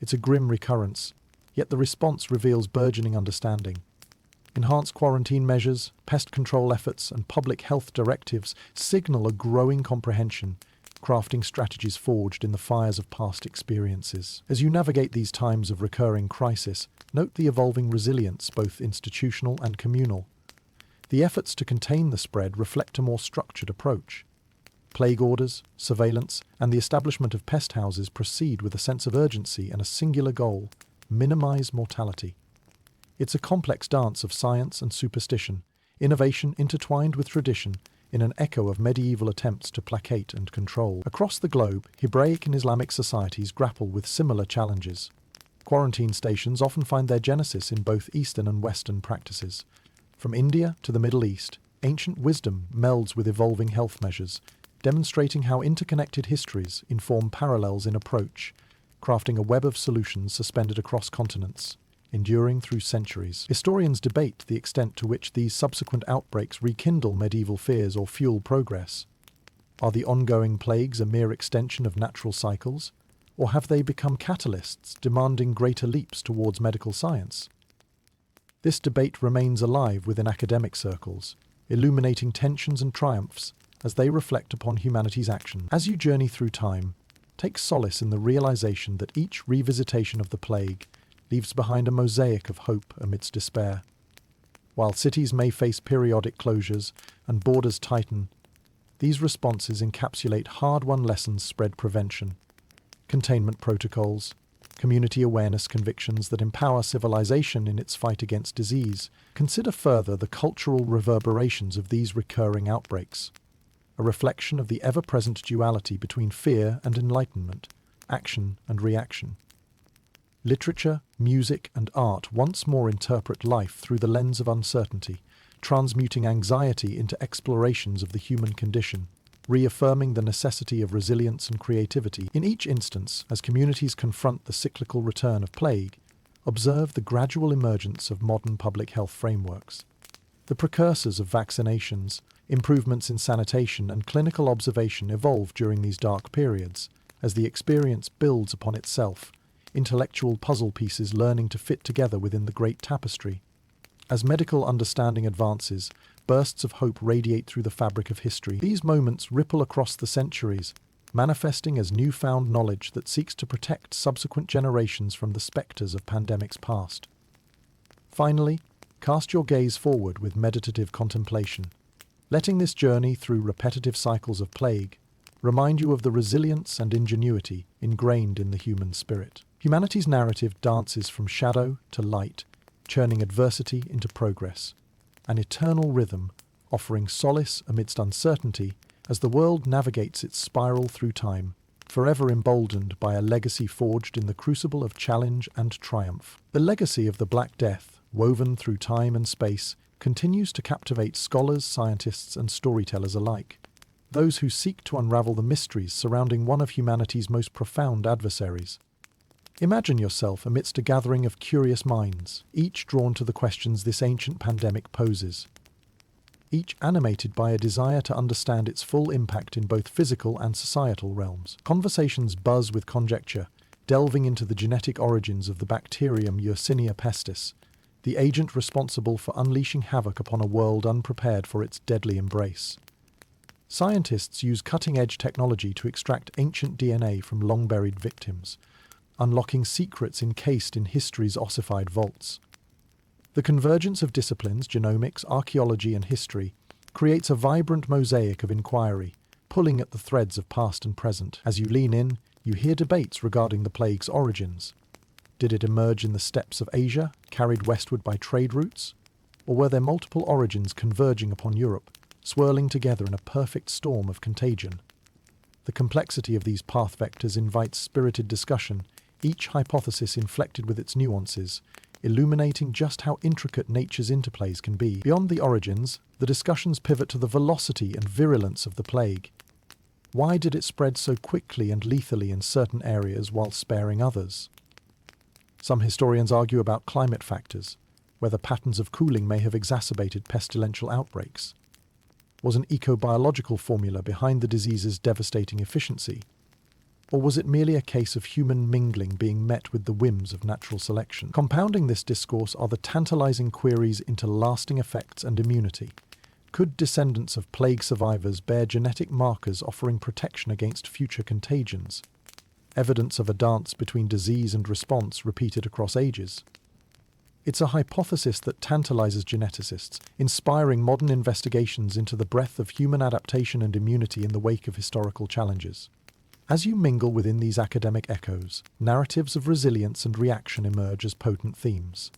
It's a grim recurrence, yet the response reveals burgeoning understanding. Enhanced quarantine measures, pest control efforts, and public health directives signal a growing comprehension, crafting strategies forged in the fires of past experiences. As you navigate these times of recurring crisis, note the evolving resilience, both institutional and communal. The efforts to contain the spread reflect a more structured approach. Plague orders, surveillance, and the establishment of pest houses proceed with a sense of urgency and a singular goal: minimize mortality. It's a complex dance of science and superstition, innovation intertwined with tradition, in an echo of medieval attempts to placate and control. Across the globe, Hebraic and Islamic societies grapple with similar challenges. Quarantine stations often find their genesis in both Eastern and Western practices. From India to the Middle East, ancient wisdom melds with evolving health measures, demonstrating how interconnected histories inform parallels in approach, crafting a web of solutions suspended across continents, enduring through centuries. Historians debate the extent to which these subsequent outbreaks rekindle medieval fears or fuel progress. Are the ongoing plagues a mere extension of natural cycles, or have they become catalysts demanding greater leaps towards medical science? This debate remains alive within academic circles, illuminating tensions and triumphs, as they reflect upon humanity's action. As you journey through time, take solace in the realization that each revisitation of the plague leaves behind a mosaic of hope amidst despair. While cities may face periodic closures and borders tighten, these responses encapsulate hard-won lessons: spread prevention, containment protocols, community awareness convictions that empower civilization in its fight against disease. Consider further the cultural reverberations of these recurring outbreaks, a reflection of the ever-present duality between fear and enlightenment, action and reaction. Literature, music, and art once more interpret life through the lens of uncertainty, transmuting anxiety into explorations of the human condition, reaffirming the necessity of resilience and creativity. In each instance, as communities confront the cyclical return of plague, observe the gradual emergence of modern public health frameworks. The precursors of vaccinations, improvements in sanitation, and clinical observation evolve during these dark periods, as the experience builds upon itself, intellectual puzzle pieces learning to fit together within the great tapestry. As medical understanding advances, bursts of hope radiate through the fabric of history. These moments ripple across the centuries, manifesting as newfound knowledge that seeks to protect subsequent generations from the specters of pandemics past. Finally, cast your gaze forward with meditative contemplation, letting this journey through repetitive cycles of plague remind you of the resilience and ingenuity ingrained in the human spirit. Humanity's narrative dances from shadow to light, churning adversity into progress, an eternal rhythm offering solace amidst uncertainty as the world navigates its spiral through time, forever emboldened by a legacy forged in the crucible of challenge and triumph. The legacy of the Black Death, woven through time and space, continues to captivate scholars, scientists, and storytellers alike, those who seek to unravel the mysteries surrounding one of humanity's most profound adversaries. Imagine yourself amidst a gathering of curious minds, each drawn to the questions this ancient pandemic poses, each animated by a desire to understand its full impact in both physical and societal realms. Conversations buzz with conjecture, delving into the genetic origins of the bacterium Yersinia pestis, the agent responsible for unleashing havoc upon a world unprepared for its deadly embrace. Scientists use cutting-edge technology to extract ancient DNA from long-buried victims, unlocking secrets encased in history's ossified vaults. The convergence of disciplines, genomics, archaeology, and history, creates a vibrant mosaic of inquiry, pulling at the threads of past and present. As you lean in, you hear debates regarding the plague's origins. Did it emerge in the steppes of Asia, carried westward by trade routes? Or were there multiple origins converging upon Europe, swirling together in a perfect storm of contagion? The complexity of these path vectors invites spirited discussion, each hypothesis inflected with its nuances, illuminating just how intricate nature's interplays can be. Beyond the origins, the discussions pivot to the velocity and virulence of the plague. Why did it spread so quickly and lethally in certain areas while sparing others? Some historians argue about climate factors, whether patterns of cooling may have exacerbated pestilential outbreaks. Was an ecobiological formula behind the disease's devastating efficiency? Or was it merely a case of human mingling being met with the whims of natural selection? Compounding this discourse are the tantalizing queries into lasting effects and immunity. Could descendants of plague survivors bear genetic markers offering protection against future contagions? Evidence of a dance between disease and response repeated across ages. It's a hypothesis that tantalizes geneticists, inspiring modern investigations into the breadth of human adaptation and immunity in the wake of historical challenges. As you mingle within these academic echoes, narratives of resilience and reaction emerge as potent themes.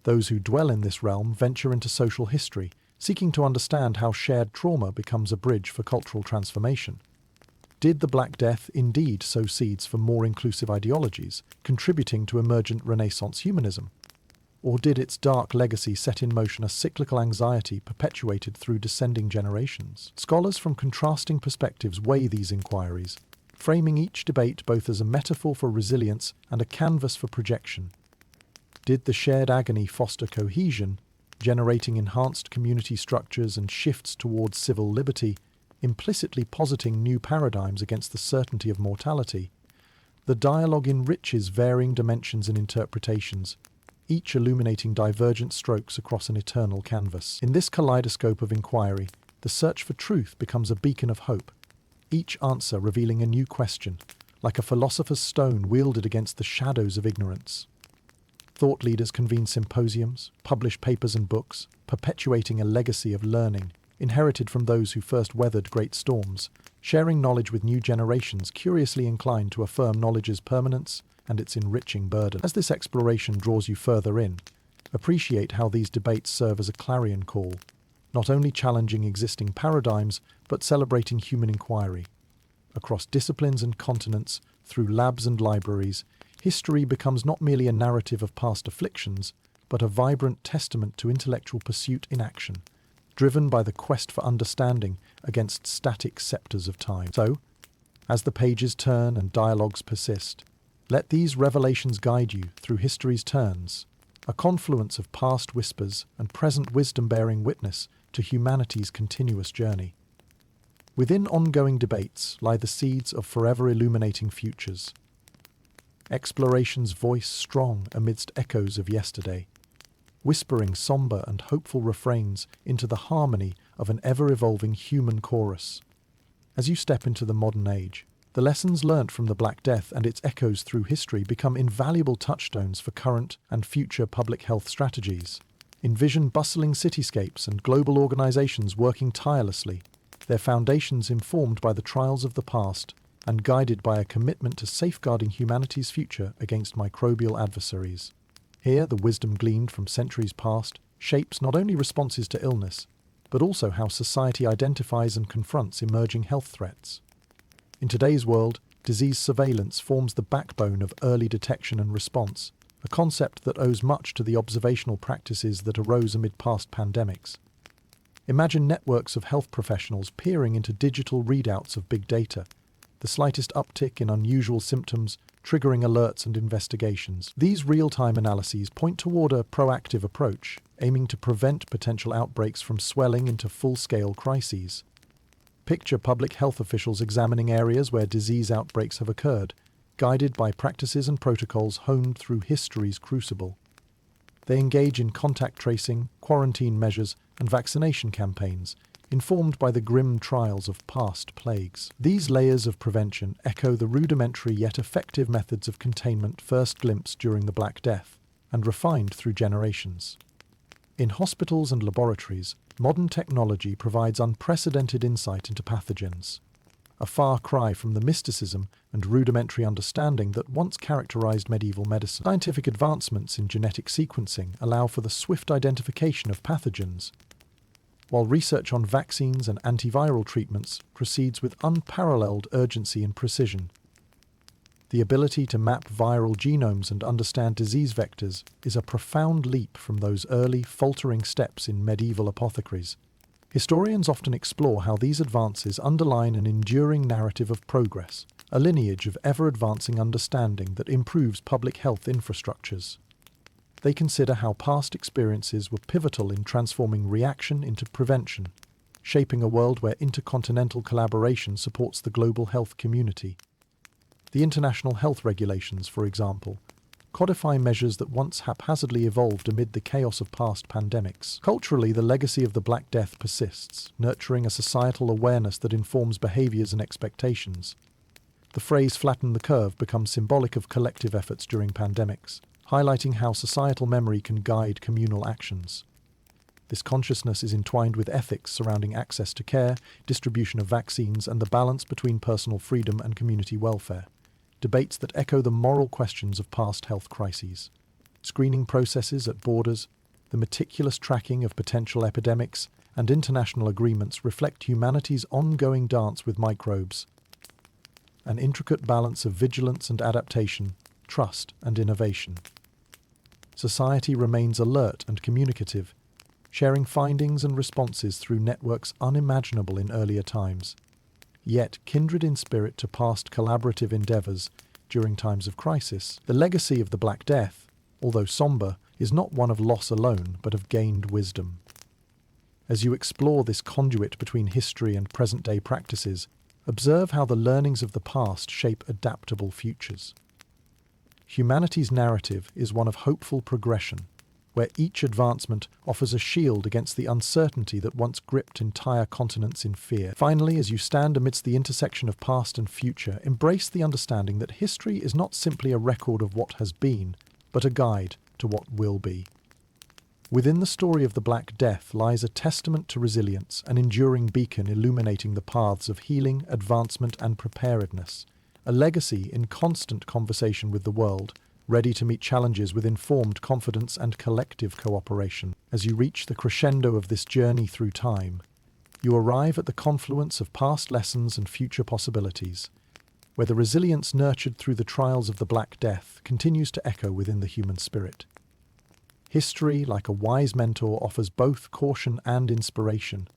Those who dwell in this realm venture into social history, seeking to understand how shared trauma becomes a bridge for cultural transformation. Did the Black Death indeed sow seeds for more inclusive ideologies, contributing to emergent Renaissance humanism? Or did its dark legacy set in motion a cyclical anxiety perpetuated through descending generations? Scholars from contrasting perspectives weigh these inquiries, framing each debate both as a metaphor for resilience and a canvas for projection. Did the shared agony foster cohesion, generating enhanced community structures and shifts towards civil liberty, implicitly positing new paradigms against the certainty of mortality? The dialogue enriches varying dimensions and interpretations, each illuminating divergent strokes across an eternal canvas. In this kaleidoscope of inquiry, the search for truth becomes a beacon of hope, each answer revealing a new question, like a philosopher's stone wielded against the shadows of ignorance. Thought leaders convene symposiums, publish papers and books, perpetuating a legacy of learning, inherited from those who first weathered great storms, sharing knowledge with new generations curiously inclined to affirm knowledge's permanence and its enriching burden. As this exploration draws you further in, appreciate how these debates serve as a clarion call, not only challenging existing paradigms, but celebrating human inquiry. Across disciplines and continents, through labs and libraries, history becomes not merely a narrative of past afflictions, but a vibrant testament to intellectual pursuit in action, driven by the quest for understanding against static scepters of time. So, as the pages turn and dialogues persist, let these revelations guide you through history's turns, a confluence of past whispers and present wisdom bearing witness to humanity's continuous journey. Within ongoing debates lie the seeds of forever illuminating futures. Exploration's voice strong amidst echoes of yesterday, whispering somber and hopeful refrains into the harmony of an ever-evolving human chorus. As you step into the modern age, the lessons learnt from the Black Death and its echoes through history become invaluable touchstones for current and future public health strategies. Envision bustling cityscapes and global organizations working tirelessly, their foundations informed by the trials of the past and guided by a commitment to safeguarding humanity's future against microbial adversaries. Here, the wisdom gleaned from centuries past shapes not only responses to illness, but also how society identifies and confronts emerging health threats. In today's world, disease surveillance forms the backbone of early detection and response, a concept that owes much to the observational practices that arose amid past pandemics. Imagine networks of health professionals peering into digital readouts of big data, the slightest uptick in unusual symptoms triggering alerts and investigations. These real-time analyses point toward a proactive approach, aiming to prevent potential outbreaks from swelling into full-scale crises. Picture public health officials examining areas where disease outbreaks have occurred, guided by practices and protocols honed through history's crucible. They engage in contact tracing, quarantine measures, and vaccination campaigns, informed by the grim trials of past plagues. These layers of prevention echo the rudimentary yet effective methods of containment first glimpsed during the Black Death, and refined through generations. In hospitals and laboratories, modern technology provides unprecedented insight into pathogens, a far cry from the mysticism and rudimentary understanding that once characterized medieval medicine. Scientific advancements in genetic sequencing allow for the swift identification of pathogens, while research on vaccines and antiviral treatments proceeds with unparalleled urgency and precision. The ability to map viral genomes and understand disease vectors is a profound leap from those early, faltering steps in medieval apothecaries. Historians often explore how these advances underline an enduring narrative of progress, a lineage of ever-advancing understanding that improves public health infrastructures. They consider how past experiences were pivotal in transforming reaction into prevention, shaping a world where intercontinental collaboration supports the global health community. The international health regulations, for example, codify measures that once haphazardly evolved amid the chaos of past pandemics. Culturally, the legacy of the Black Death persists, nurturing a societal awareness that informs behaviors and expectations. The phrase "flatten the curve" becomes symbolic of collective efforts during pandemics, highlighting how societal memory can guide communal actions. This consciousness is entwined with ethics surrounding access to care, distribution of vaccines, and the balance between personal freedom and community welfare. Debates that echo the moral questions of past health crises. Screening processes at borders, the meticulous tracking of potential epidemics, and international agreements reflect humanity's ongoing dance with microbes. An intricate balance of vigilance and adaptation, trust and innovation. Society remains alert and communicative, sharing findings and responses through networks unimaginable in earlier times, yet kindred in spirit to past collaborative endeavours during times of crisis. The legacy of the Black Death, although sombre, is not one of loss alone, but of gained wisdom. As you explore this conduit between history and present-day practices, observe how the learnings of the past shape adaptable futures. Humanity's narrative is one of hopeful progression, where each advancement offers a shield against the uncertainty that once gripped entire continents in fear. Finally, as you stand amidst the intersection of past and future, embrace the understanding that history is not simply a record of what has been, but a guide to what will be. Within the story of the Black Death lies a testament to resilience, an enduring beacon illuminating the paths of healing, advancement, and preparedness, a legacy in constant conversation with the world, ready to meet challenges with informed confidence and collective cooperation. As you reach the crescendo of this journey through time, you arrive at the confluence of past lessons and future possibilities, where the resilience nurtured through the trials of the Black Death continues to echo within the human spirit. History, like a wise mentor, offers both caution and inspiration,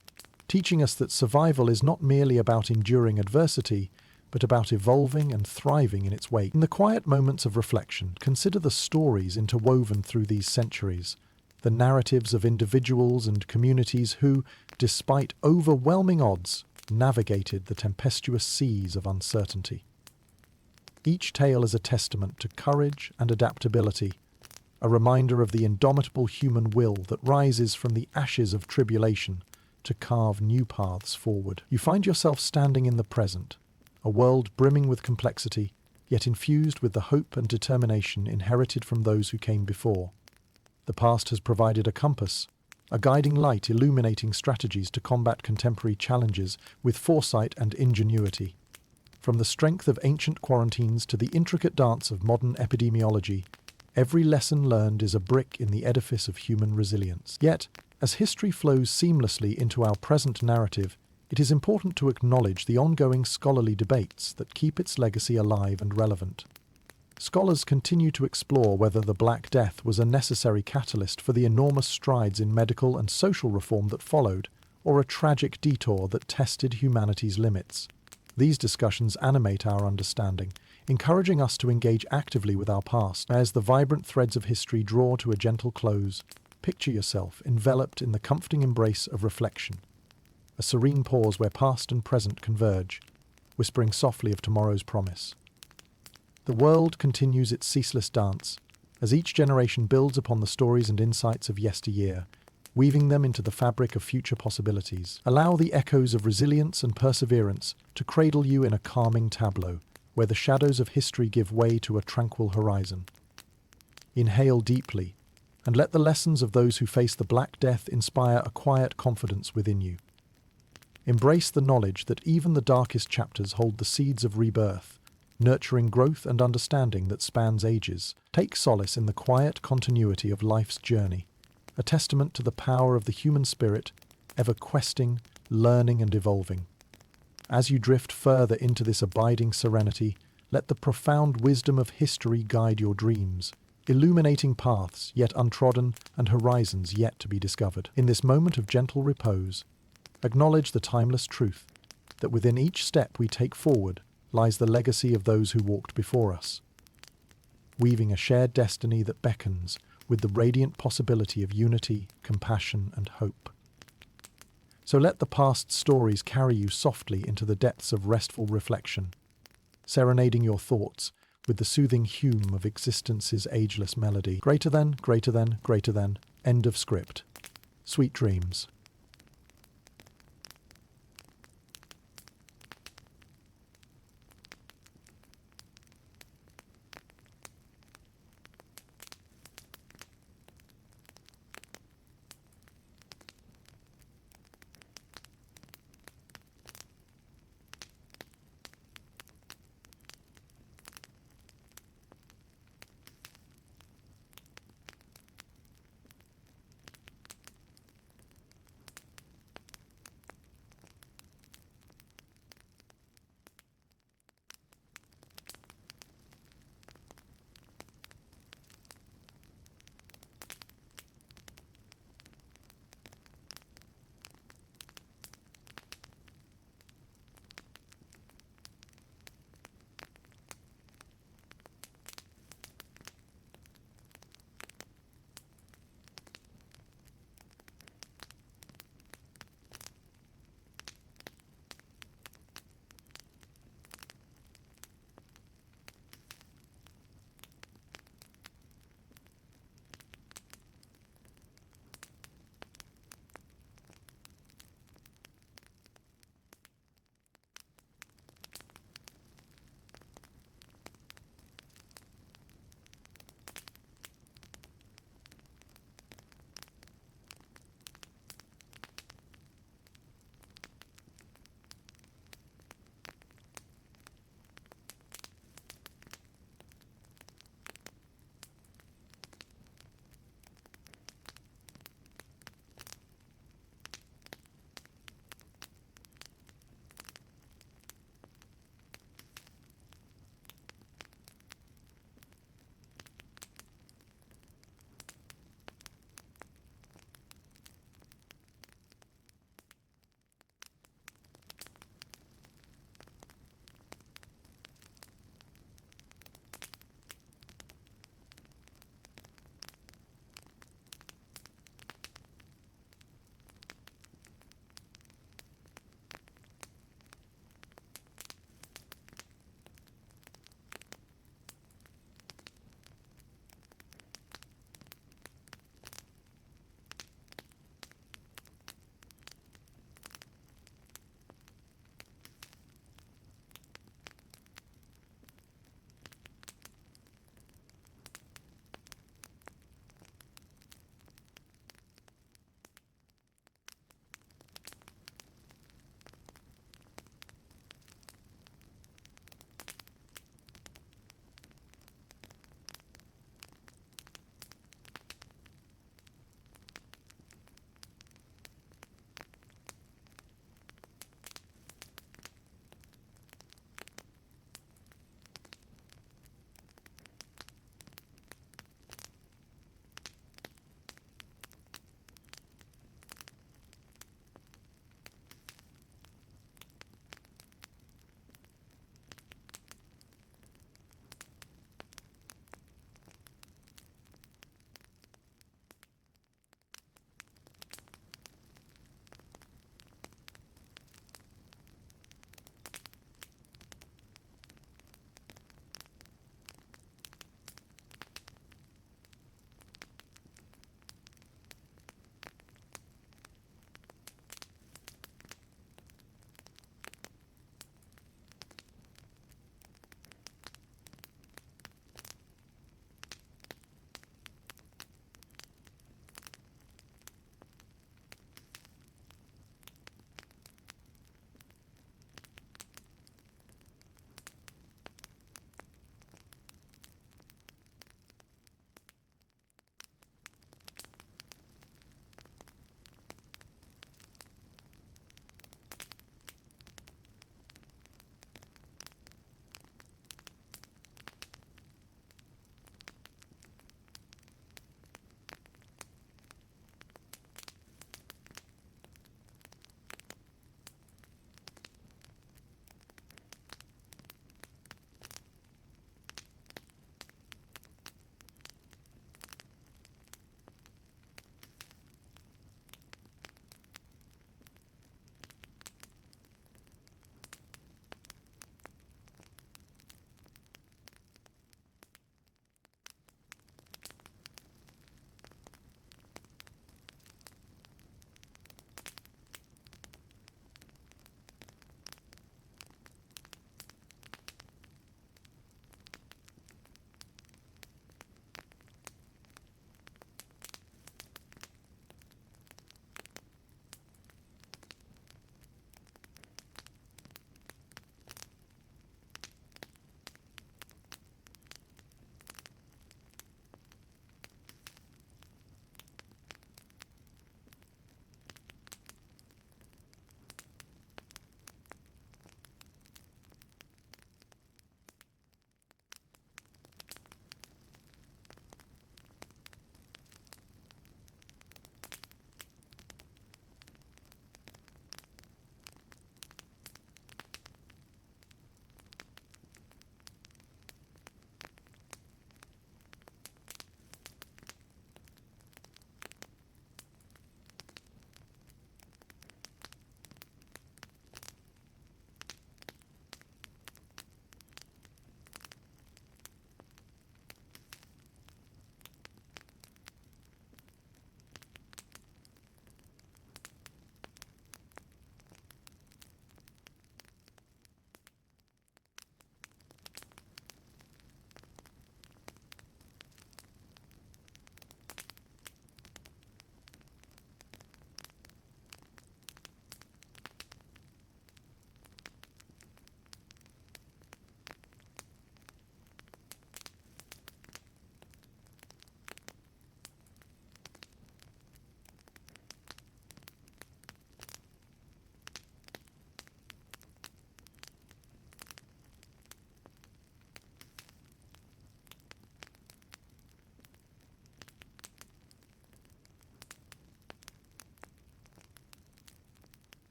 teaching us that survival is not merely about enduring adversity, but about evolving and thriving in its wake. In the quiet moments of reflection, consider the stories interwoven through these centuries, the narratives of individuals and communities who, despite overwhelming odds, navigated the tempestuous seas of uncertainty. Each tale is a testament to courage and adaptability, a reminder of the indomitable human will that rises from the ashes of tribulation to carve new paths forward. You find yourself standing in the present, a world brimming with complexity, yet infused with the hope and determination inherited from those who came before. The past has provided a compass, a guiding light illuminating strategies to combat contemporary challenges with foresight and ingenuity. From the strength of ancient quarantines to the intricate dance of modern epidemiology, every lesson learned is a brick in the edifice of human resilience. Yet, as history flows seamlessly into our present narrative, it is important to acknowledge the ongoing scholarly debates that keep its legacy alive and relevant. Scholars continue to explore whether the Black Death was a necessary catalyst for the enormous strides in medical and social reform that followed, or a tragic detour that tested humanity's limits. These discussions animate our understanding, encouraging us to engage actively with our past. As the vibrant threads of history draw to a gentle close, picture yourself enveloped in the comforting embrace of reflection, a serene pause where past and present converge, whispering softly of tomorrow's promise. The world continues its ceaseless dance, as each generation builds upon the stories and insights of yesteryear, weaving them into the fabric of future possibilities. Allow the echoes of resilience and perseverance to cradle you in a calming tableau, where the shadows of history give way to a tranquil horizon. Inhale deeply, and let the lessons of those who face the Black Death inspire a quiet confidence within you. Embrace the knowledge that even the darkest chapters hold the seeds of rebirth, nurturing growth and understanding that spans ages. Take solace in the quiet continuity of life's journey, a testament to the power of the human spirit, ever questing, learning and evolving. As you drift further into this abiding serenity, let the profound wisdom of history guide your dreams, illuminating paths yet untrodden and horizons yet to be discovered. In this moment of gentle repose, acknowledge the timeless truth that within each step we take forward lies the legacy of those who walked before us, weaving a shared destiny that beckons with the radiant possibility of unity, compassion, and hope. So let the past stories carry you softly into the depths of restful reflection, serenading your thoughts with the soothing hum of existence's ageless melody. Greater than, greater than, greater than, end of script. Sweet dreams.